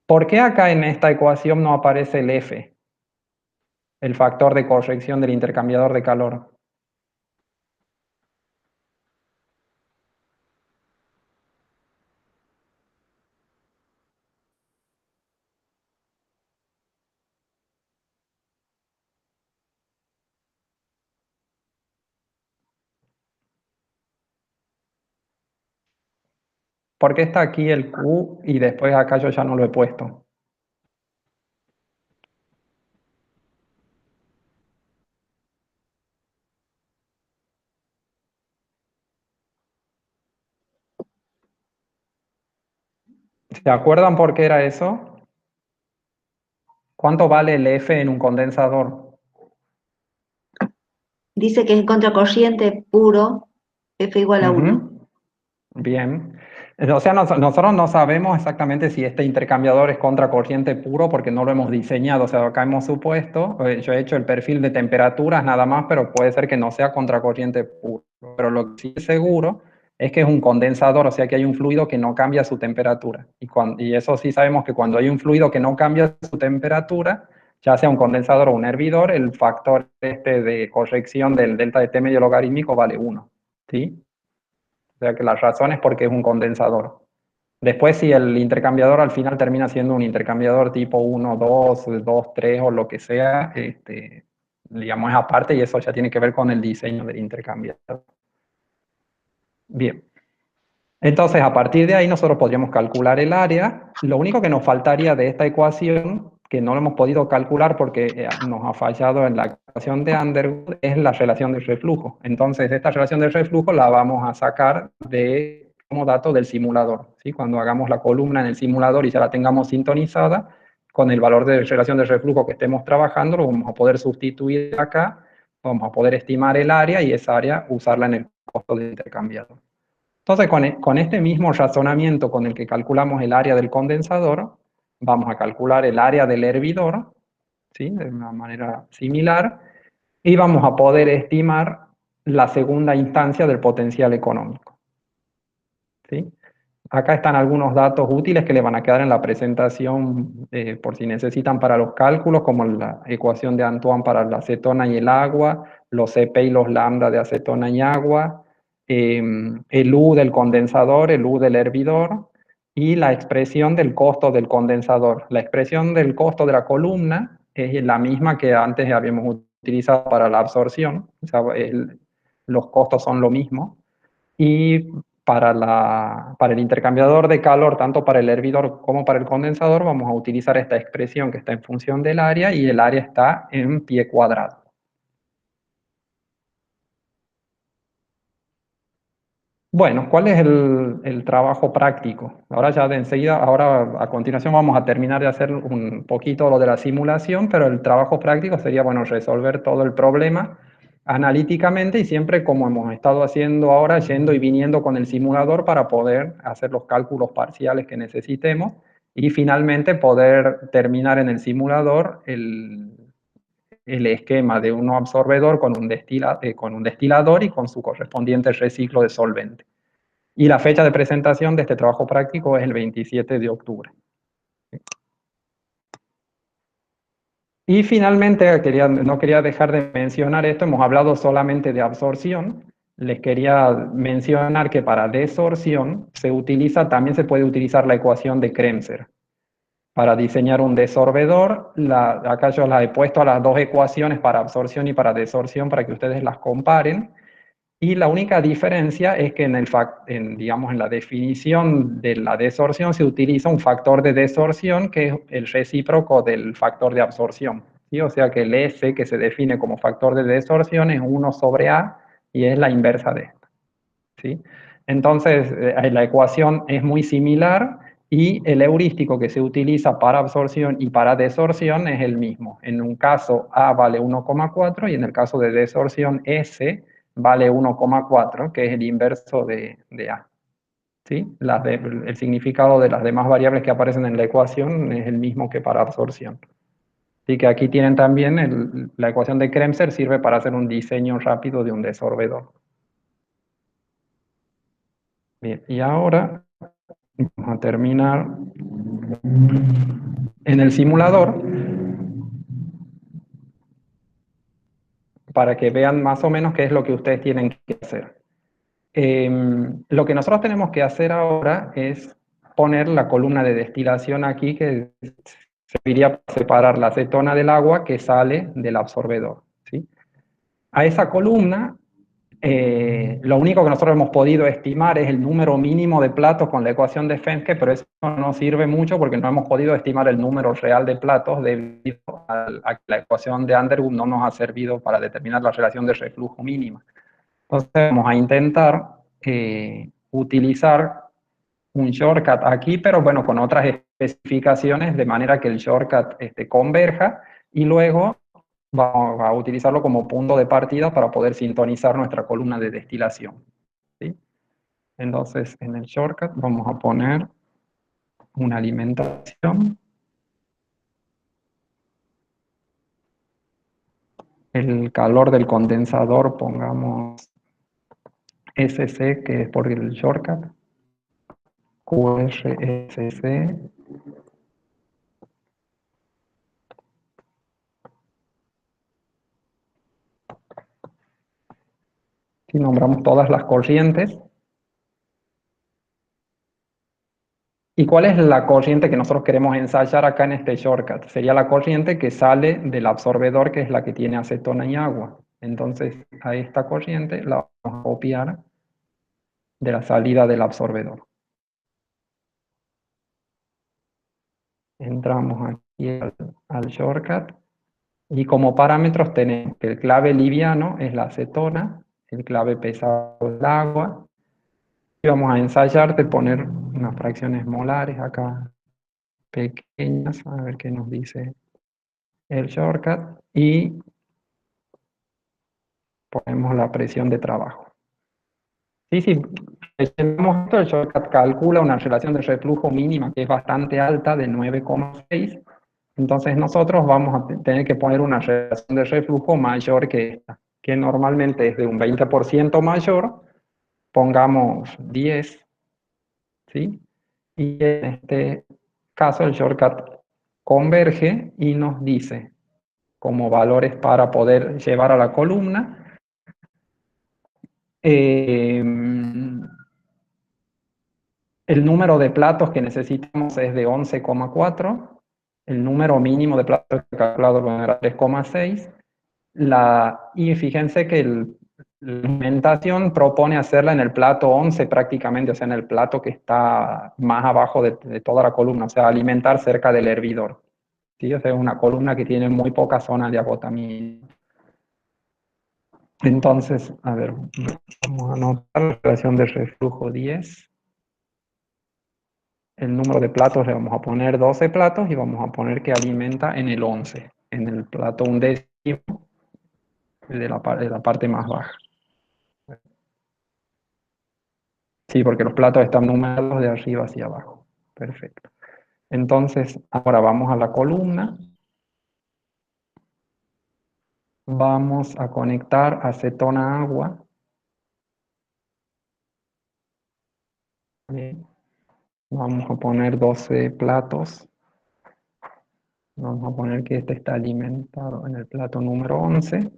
¿Por qué acá en esta ecuación no aparece el F, el factor de corrección del intercambiador de calor? ¿Por qué está aquí el Q y después acá yo ya no lo he puesto? ¿Se acuerdan por qué era eso? ¿Cuánto vale el F en un condensador? Dice que es contracorriente puro, F igual a 1. Ujú. Bien. O sea, nosotros no sabemos exactamente si este intercambiador es contracorriente puro porque no lo hemos diseñado. O sea, acá hemos supuesto, yo he hecho el perfil de temperaturas nada más, pero puede ser que no sea contracorriente puro. Pero lo que sí es seguro es que es un condensador, o sea que hay un fluido que no cambia su temperatura. Y eso sí sabemos que cuando hay un fluido que no cambia su temperatura, ya sea un condensador o un hervidor, el factor de corrección del delta de T medio logarítmico vale 1. ¿Sí? O sea que la razón es porque es un condensador. Después, si el intercambiador al final termina siendo un intercambiador tipo 1, 2, 2, 3 o lo que sea, digamos es aparte y eso ya tiene que ver con el diseño del intercambiador. Bien. Entonces, a partir de ahí nosotros podríamos calcular el área. Lo único que nos faltaría de esta ecuación, que no lo hemos podido calcular porque nos ha fallado en la ecuación de Underwood, es la relación de reflujo. Entonces, esta relación de reflujo la vamos a sacar como dato del simulador, ¿sí? Cuando hagamos la columna en el simulador y ya la tengamos sintonizada, con el valor de relación de reflujo que estemos trabajando, lo vamos a poder sustituir acá, vamos a poder estimar el área y esa área usarla en el costo del intercambiador. Entonces, con este mismo razonamiento con el que calculamos el área del condensador, vamos a calcular el área del hervidor, ¿sí? De una manera similar, y vamos a poder estimar la segunda instancia del potencial económico, ¿sí? Acá están algunos datos útiles que le van a quedar en la presentación por si necesitan para los cálculos, como la ecuación de Antoine para la acetona y el agua, los CP y los lambda de acetona y agua, el U del condensador, el U del hervidor, y la expresión del costo del condensador. La expresión del costo de la columna es la misma que antes habíamos utilizado para la absorción, o sea, los costos son lo mismo. Y para el intercambiador de calor, tanto para el hervidor como para el condensador, vamos a utilizar esta expresión que está en función del área y el área está en pie cuadrado. Bueno, ¿cuál es el trabajo práctico? Ahora ya de enseguida, ahora a continuación vamos a terminar de hacer un poquito lo de la simulación, pero el trabajo práctico sería, bueno, resolver todo el problema analíticamente y siempre como hemos estado haciendo ahora, yendo y viniendo con el simulador para poder hacer los cálculos parciales que necesitemos y finalmente poder terminar en el simulador el esquema de un absorbedor con un destilador y con su correspondiente reciclo de solvente. Y la fecha de presentación de este trabajo práctico es el 27 de octubre. Y finalmente, no quería dejar de mencionar esto, hemos hablado solamente de absorción. Les quería mencionar que para desorción también se puede utilizar la ecuación de Kremser. Para diseñar un desorbedor, acá yo las he puesto a las dos ecuaciones para absorción y para desorción para que ustedes las comparen. Y la única diferencia es que digamos, en la definición de la desorción se utiliza un factor de desorción que es el recíproco del factor de absorción, ¿sí? O sea que el S que se define como factor de desorción es 1 sobre A y es la inversa de esto, ¿sí? Entonces, la ecuación es muy similar y el heurístico que se utiliza para absorción y para desorción es el mismo. En un caso A vale 1,4 y en el caso de desorción S vale 1,4, que es el inverso de A. ¿Sí? El significado de las demás variables que aparecen en la ecuación es el mismo que para absorción. Así que aquí tienen también la ecuación de Kremser, sirve para hacer un diseño rápido de un desorbedor. Bien, y ahora vamos a terminar en el simulador para que vean más o menos qué es lo que ustedes tienen que hacer. Lo que nosotros tenemos que hacer ahora es poner la columna de destilación aquí que serviría para separar la acetona del agua que sale del absorbedor, ¿sí? A esa columna, lo único que nosotros hemos podido estimar es el número mínimo de platos con la ecuación de Fenske, pero eso no sirve mucho porque no hemos podido estimar el número real de platos debido a que la ecuación de Underwood no nos ha servido para determinar la relación de reflujo mínima. Entonces vamos a intentar utilizar un shortcut aquí, pero bueno, con otras especificaciones, de manera que el shortcut converja, y luego vamos a utilizarlo como punto de partida para poder sintonizar nuestra columna de destilación, ¿sí? Entonces, en el shortcut vamos a poner una alimentación. El calor del condensador, pongamos SC, que es por el shortcut. QRSC. Y nombramos todas las corrientes. ¿Y cuál es la corriente que nosotros queremos ensayar acá en este shortcut? Sería la corriente que sale del absorbedor, que es la que tiene acetona y agua. Entonces, a esta corriente la vamos a copiar de la salida del absorbedor. Entramos aquí al shortcut. Y como parámetros tenemos que el clave liviano es la acetona, el clave pesado es el agua. Y vamos a ensayar de poner unas fracciones molares acá pequeñas, a ver qué nos dice el shortcut, y ponemos la presión de trabajo. Si presionamos esto, el shortcut calcula una relación de reflujo mínima que es bastante alta, de 9,6. Entonces nosotros vamos a tener que poner una relación de reflujo mayor que esta, que normalmente es de un 20% mayor, pongamos 10, ¿sí? Y en este caso el shortcut converge y nos dice como valores para poder llevar a la columna. El número de platos que necesitamos es de 11,4. El número mínimo de platos calculado era 3,6. Y fíjense que la alimentación propone hacerla en el plato 11 prácticamente, o sea, en el plato que está más abajo de toda la columna, o sea, alimentar cerca del hervidor. ¿Sí? O sea, es una columna que tiene muy poca zona de agotamiento. Entonces, a ver, vamos a anotar la relación de reflujo 10. El número de platos le vamos a poner 12 platos y vamos a poner que alimenta en el 11, en el plato undécimo. de la parte más baja. Sí, porque los platos están numerados de arriba hacia abajo. Perfecto. Entonces, ahora vamos a la columna. Vamos a conectar acetona agua. Bien. Vamos a poner 12 platos. Vamos a poner que este está alimentado en el plato número 11.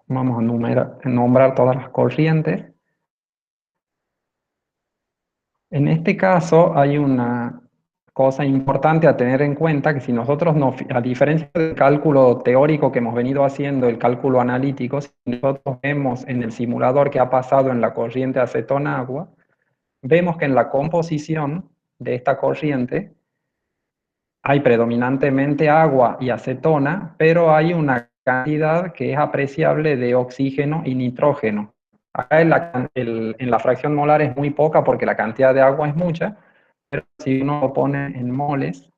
Vamos a nombrar todas las corrientes. En este caso hay una cosa importante a tener en cuenta, que si nosotros, a diferencia del cálculo teórico que hemos venido haciendo, el cálculo analítico, si nosotros vemos en el simulador que ha pasado en la corriente acetona-agua, vemos que en la composición de esta corriente hay predominantemente agua y acetona, pero hay una cantidad que es apreciable de oxígeno y nitrógeno. Acá en la fracción molar es muy poca porque la cantidad de agua es mucha, pero si uno lo pone en moles,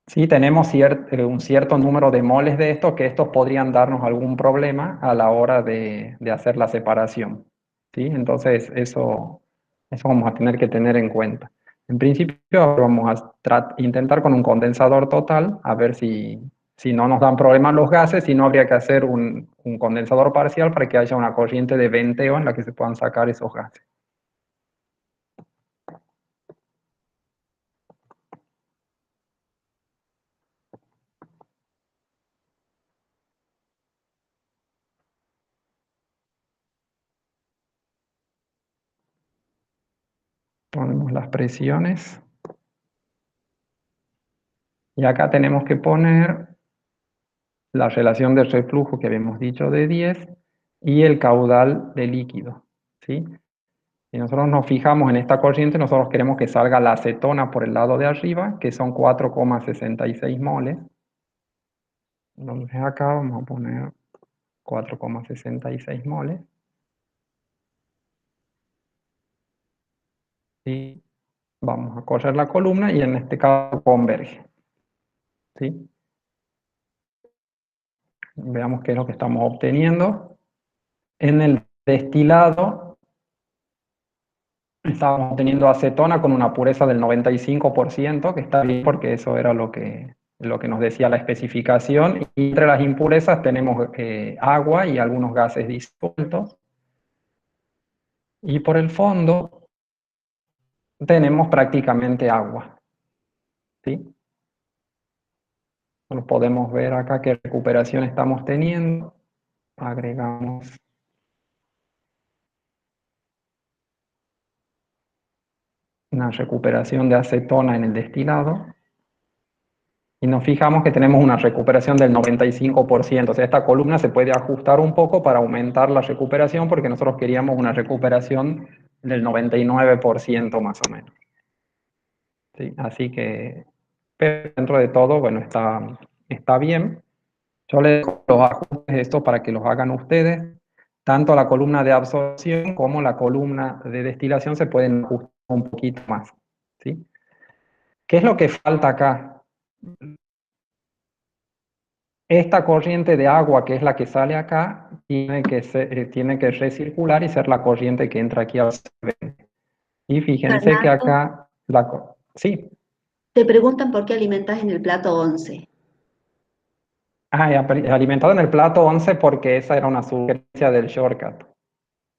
sí tenemos un cierto número de moles de estos, que estos podrían darnos algún problema a la hora de hacer la separación. ¿Sí? Entonces eso vamos a tener que tener en cuenta. En principio vamos a intentar con un condensador total, a ver si no nos dan problemas los gases, si no habría que hacer un condensador parcial para que haya una corriente de venteo en la que se puedan sacar esos gases. Ponemos las presiones. Y acá tenemos que poner la relación de reflujo que habíamos dicho de 10 y el caudal de líquido. ¿Sí? Si nosotros nos fijamos en esta corriente, nosotros queremos que salga la acetona por el lado de arriba, que son 4,66 moles. Entonces acá vamos a poner 4,66 moles. Y vamos a correr la columna y en este caso converge. ¿Sí? Veamos qué es lo que estamos obteniendo. En el destilado estábamos obteniendo acetona con una pureza del 95%, que está bien porque eso era lo que nos decía la especificación. Y entre las impurezas tenemos agua y algunos gases disueltos. Y por el fondo tenemos prácticamente agua. ¿Sí? Bueno, podemos ver acá qué recuperación estamos teniendo. Agregamos una recuperación de acetona en el destilado. Y nos fijamos que tenemos una recuperación del 95%. O sea, esta columna se puede ajustar un poco para aumentar la recuperación, porque nosotros queríamos una recuperación del 99% más o menos. ¿Sí? Así que, pero dentro de todo, bueno, está bien. Yo les dejo los ajustes estos para que los hagan ustedes. Tanto la columna de absorción como la columna de destilación se pueden ajustar un poquito más. ¿Sí? ¿Qué es lo que falta acá? Esta corriente de agua, que es la que sale acá, tiene que recircular y ser la corriente que entra aquí al solvente. Y fíjense que acá, sí. Te preguntan por qué alimentas en el plato 11. Alimentado en el plato 11 porque esa era una sugerencia del shortcut.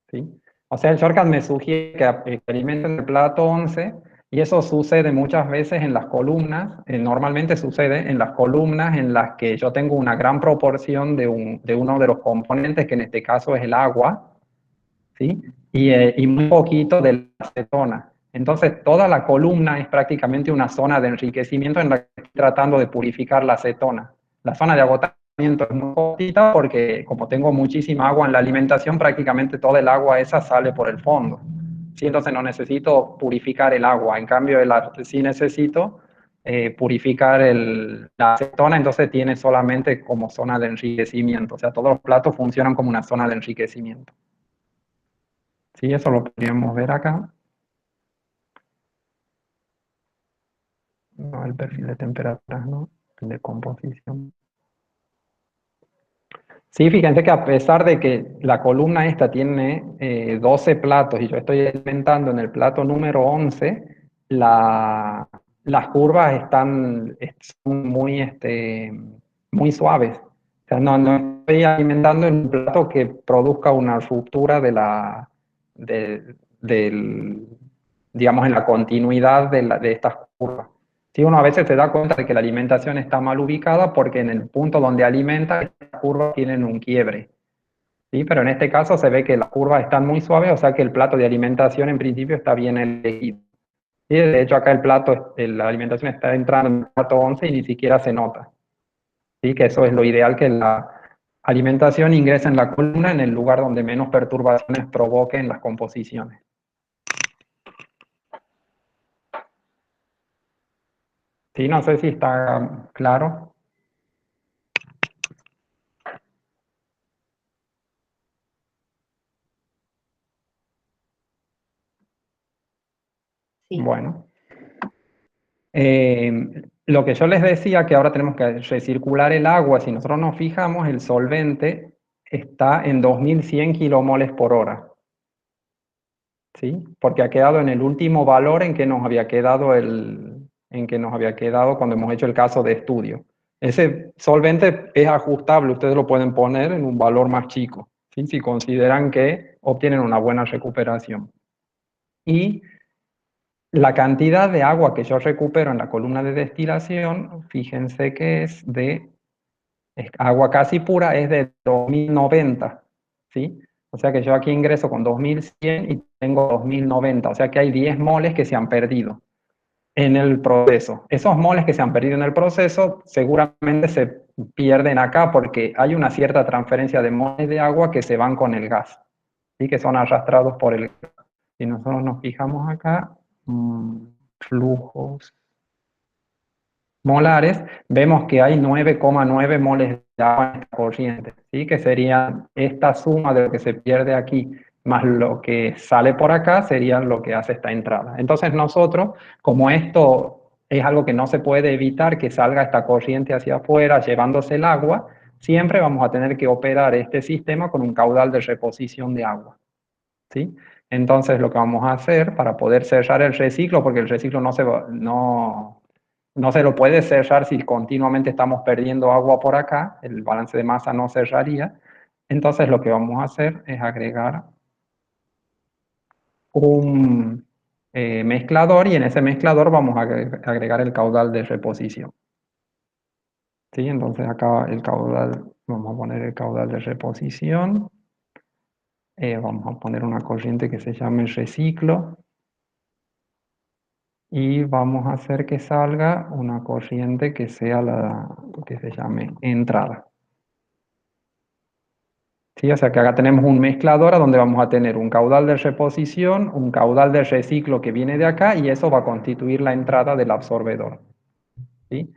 ¿Sí? O sea, el shortcut me sugiere que alimente en el plato 11, y eso sucede muchas veces en las columnas, normalmente sucede en las columnas en las que yo tengo una gran proporción de uno de los componentes, que en este caso es el agua, ¿sí? Y muy poquito de la acetona. Entonces, toda la columna es prácticamente una zona de enriquecimiento en la que estoy tratando de purificar la acetona. La zona de agotamiento es muy cortita porque, como tengo muchísima agua en la alimentación, prácticamente toda el agua esa sale por el fondo. ¿Sí? Entonces no necesito purificar el agua. En cambio, sí necesito purificar la acetona, entonces tiene solamente como zona de enriquecimiento. O sea, todos los platos funcionan como una zona de enriquecimiento. Sí, eso lo podríamos ver acá. No, el perfil de temperaturas, no, el de composición. Sí, fíjense que a pesar de que la columna esta tiene 12 platos y yo estoy alimentando en el plato número 11, las curvas son muy, muy suaves. O sea, no estoy alimentando en un plato que produzca una ruptura del, digamos, en la continuidad de estas curvas. Sí, uno a veces se da cuenta de que la alimentación está mal ubicada porque en el punto donde alimenta, estas curvas tienen un quiebre. ¿Sí? Pero en este caso se ve que las curvas están muy suaves, o sea que el plato de alimentación en principio está bien elegido. ¿Sí? De hecho, acá la alimentación está entrando en el plato 11 y ni siquiera se nota. ¿Sí? Que eso es lo ideal, que la alimentación ingrese en la columna en el lugar donde menos perturbaciones provoquen las composiciones. Sí, no sé si está claro. Sí. Bueno. Lo que yo les decía, que ahora tenemos que recircular el agua, si nosotros nos fijamos, el solvente está en 2100 kilomoles por hora. ¿Sí? Porque ha quedado en el último valor en que nos había quedado cuando hemos hecho el caso de estudio. Ese solvente es ajustable, ustedes lo pueden poner en un valor más chico, ¿sí? Si consideran que obtienen una buena recuperación. Y la cantidad de agua que yo recupero en la columna de destilación, fíjense que es agua casi pura, es de 2090, ¿sí? O sea que yo aquí ingreso con 2100 y tengo 2090, o sea que hay 10 moles que se han perdido en el proceso. Esos moles que se han perdido en el proceso seguramente se pierden acá porque hay una cierta transferencia de moles de agua que se van con el gas, ¿sí? Que son arrastrados por el gas. Si nosotros nos fijamos acá, flujos molares, vemos que hay 9,9 moles de agua en esta corriente, ¿sí? Que sería esta suma de lo que se pierde aquí más lo que sale por acá, sería lo que hace esta entrada. Entonces nosotros, como esto es algo que no se puede evitar que salga esta corriente hacia afuera llevándose el agua, siempre vamos a tener que operar este sistema con un caudal de reposición de agua, ¿sí? Entonces lo que vamos a hacer para poder cerrar el reciclo, porque el reciclo no se lo puede cerrar si continuamente estamos perdiendo agua por acá, el balance de masa no cerraría. Entonces lo que vamos a hacer es agregar un mezclador y en ese mezclador vamos a agregar el caudal de reposición. ¿Sí? Entonces acá vamos a poner el caudal de reposición. Vamos a poner una corriente que se llame reciclo. Y vamos a hacer que salga una corriente que sea que se llame entrada. ¿Sí? O sea que acá tenemos un mezclador a donde vamos a tener un caudal de reposición, un caudal de reciclo que viene de acá y eso va a constituir la entrada del absorbedor. ¿Sí?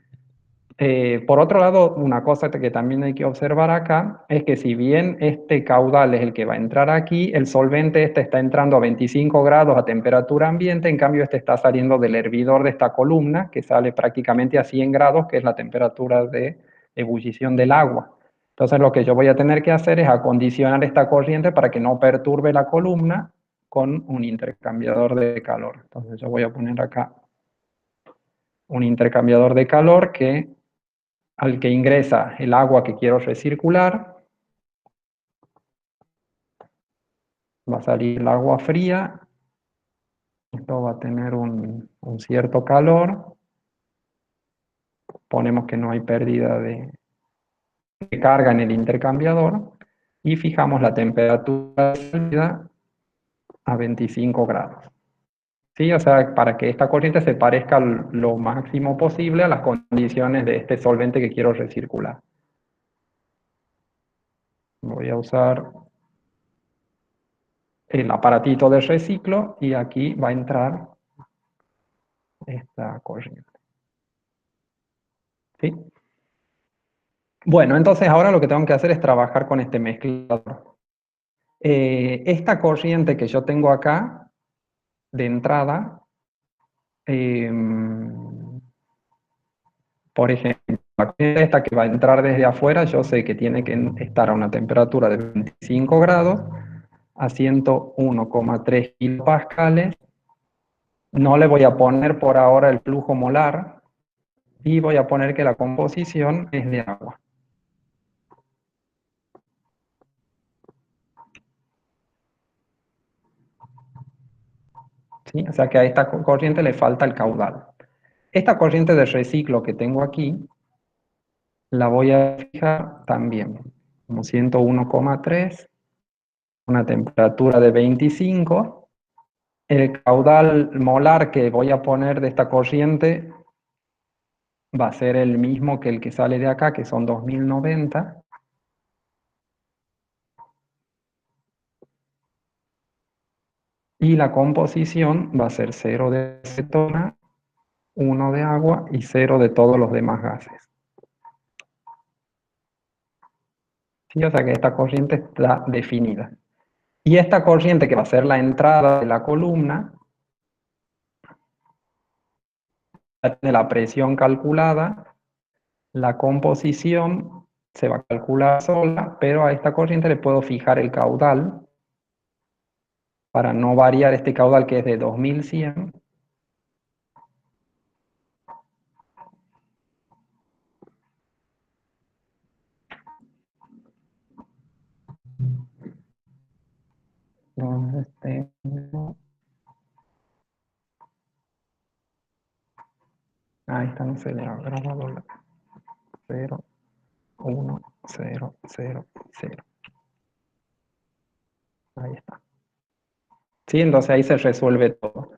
Por otro lado, una cosa que también hay que observar acá es que si bien este caudal es el que va a entrar aquí, el solvente este está entrando a 25 grados a temperatura ambiente, en cambio este está saliendo del hervidor de esta columna, que sale prácticamente a 100 grados, que es la temperatura de ebullición del agua. Entonces lo que yo voy a tener que hacer es acondicionar esta corriente para que no perturbe la columna con un intercambiador de calor. Entonces yo voy a poner acá un intercambiador de calor al que ingresa el agua que quiero recircular, va a salir el agua fría, esto va a tener un cierto calor, ponemos que no hay pérdida de carga en el intercambiador, y fijamos la temperatura de salida a 25 grados. ¿Sí? O sea, para que esta corriente se parezca lo máximo posible a las condiciones de este solvente que quiero recircular. Voy a usar el aparatito de reciclo y aquí va a entrar esta corriente. ¿Sí? Bueno, entonces ahora lo que tengo que hacer es trabajar con este mezclador. Esta corriente que yo tengo acá, de entrada, Por ejemplo, la corriente esta que va a entrar desde afuera, yo sé que tiene que estar a una temperatura de 25 grados, a 101,3 kilopascales. No le voy a poner por ahora el flujo molar y voy a poner que la composición es de agua. ¿Sí? O sea que a esta corriente le falta el caudal. Esta corriente de reciclo que tengo aquí, la voy a fijar también como 101,3, una temperatura de 25. El caudal molar que voy a poner de esta corriente va a ser el mismo que el que sale de acá, que son 2090. Y la composición va a ser 0 de acetona, 1 de agua y 0 de todos los demás gases. ¿Sí? O sea que esta corriente está definida. Y esta corriente que va a ser la entrada de la columna, ya tiene la presión calculada, la composición se va a calcular sola, pero a esta corriente le puedo fijar el caudal para no variar este caudal que es de 2100. ¿Dónde tengo? Ahí está, no se le ha grabado. 0, 1, 0, 0, 0. Ahí está. Sí, entonces ahí se resuelve todo.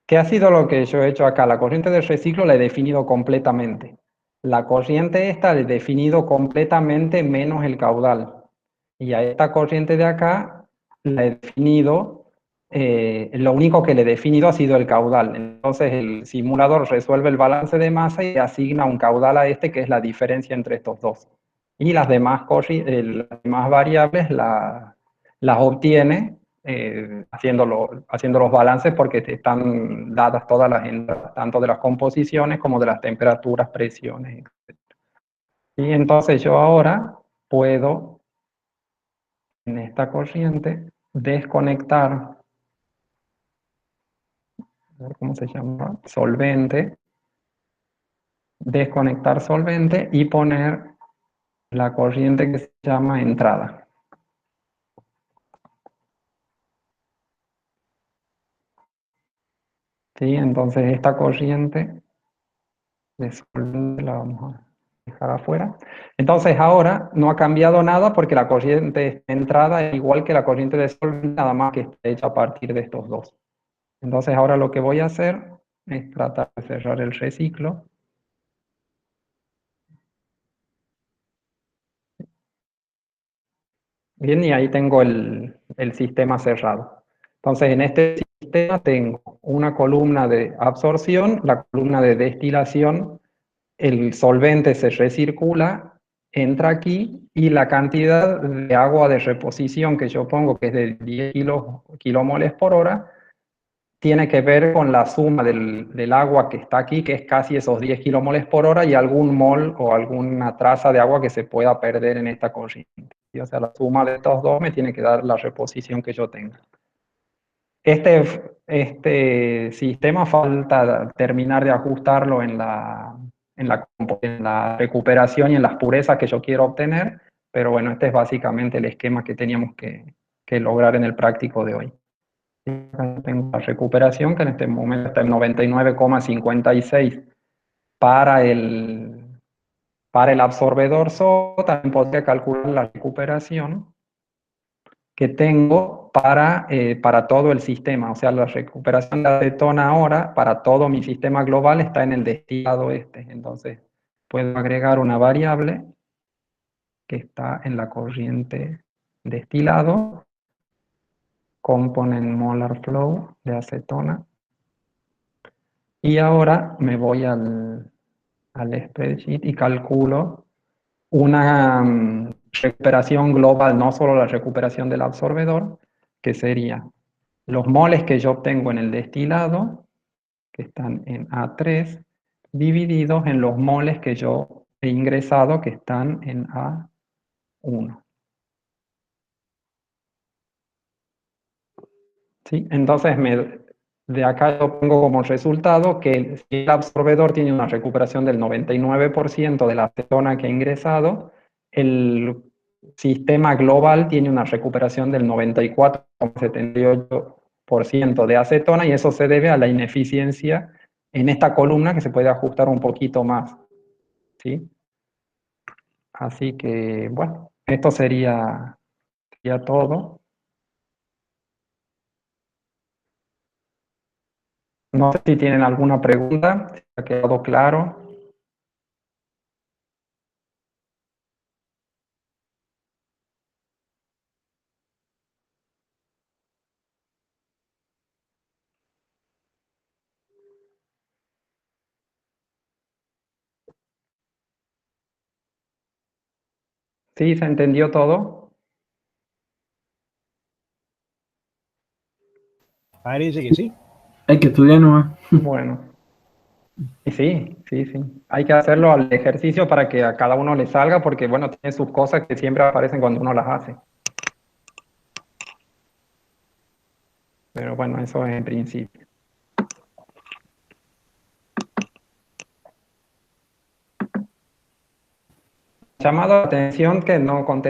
¿Qué ha sido lo que yo he hecho acá? La corriente de reciclo la he definido completamente. La corriente esta la he definido completamente menos el caudal. Y a esta corriente de acá la he definido, lo único que le he definido ha sido el caudal. Entonces el simulador resuelve el balance de masa y asigna un caudal a este que es la diferencia entre estos dos. Y las demás variables las obtiene haciendo los balances porque están dadas todas las entradas, tanto de las composiciones como de las temperaturas, presiones, etc. Y entonces yo ahora puedo, en esta corriente, desconectar, a ver cómo se llama, solvente, desconectar solvente y poner la corriente que se llama entrada. ¿Sí? Entonces esta corriente de solvente la vamos a dejar afuera. Entonces ahora no ha cambiado nada porque la corriente de entrada es igual que la corriente de solvente, nada más que está hecha a partir de estos dos. Entonces ahora lo que voy a hacer es tratar de cerrar el reciclo. Bien, y ahí tengo el sistema cerrado. Entonces en este sistema tengo una columna de absorción, la columna de destilación, el solvente se recircula, entra aquí y la cantidad de agua de reposición que yo pongo, que es de 10 kilomoles por hora, tiene que ver con la suma del agua que está aquí, que es casi esos 10 kilomoles por hora, y algún mol o alguna traza de agua que se pueda perder en esta corriente. O sea, la suma de estos dos me tiene que dar la reposición que yo tenga. Este sistema falta terminar de ajustarlo en la recuperación y en las purezas que yo quiero obtener, pero bueno, este es básicamente el esquema que teníamos que lograr en el práctico de hoy. Tengo la recuperación, que en este momento está en 99,56 para el absorbedor SO. También podría calcular la recuperación que tengo para todo el sistema. O sea, la recuperación de acetona ahora para todo mi sistema global está en el destilado este. Entonces, puedo agregar una variable que está en la corriente destilado, component molar flow de acetona. Y ahora me voy al spreadsheet y calculo una recuperación global, no solo la recuperación del absorbedor, que sería los moles que yo obtengo en el destilado, que están en A3, divididos en los moles que yo he ingresado que están en A1. ¿Sí? Entonces, de acá yo pongo como resultado que si el absorbedor tiene una recuperación del 99% de la acetona que ha ingresado, el sistema global tiene una recuperación del 94,78% de acetona, y eso se debe a la ineficiencia en esta columna que se puede ajustar un poquito más. ¿Sí? Así que, bueno, esto sería todo. No sé si tienen alguna pregunta, si ha quedado claro. ¿Sí? ¿Se entendió todo? Parece que sí. Hay que estudiar nomás. Bueno, y sí. Hay que hacerlo al ejercicio para que a cada uno le salga, porque bueno, tiene sus cosas que siempre aparecen cuando uno las hace. Pero bueno, eso es en principio. Llamado la atención que no contesté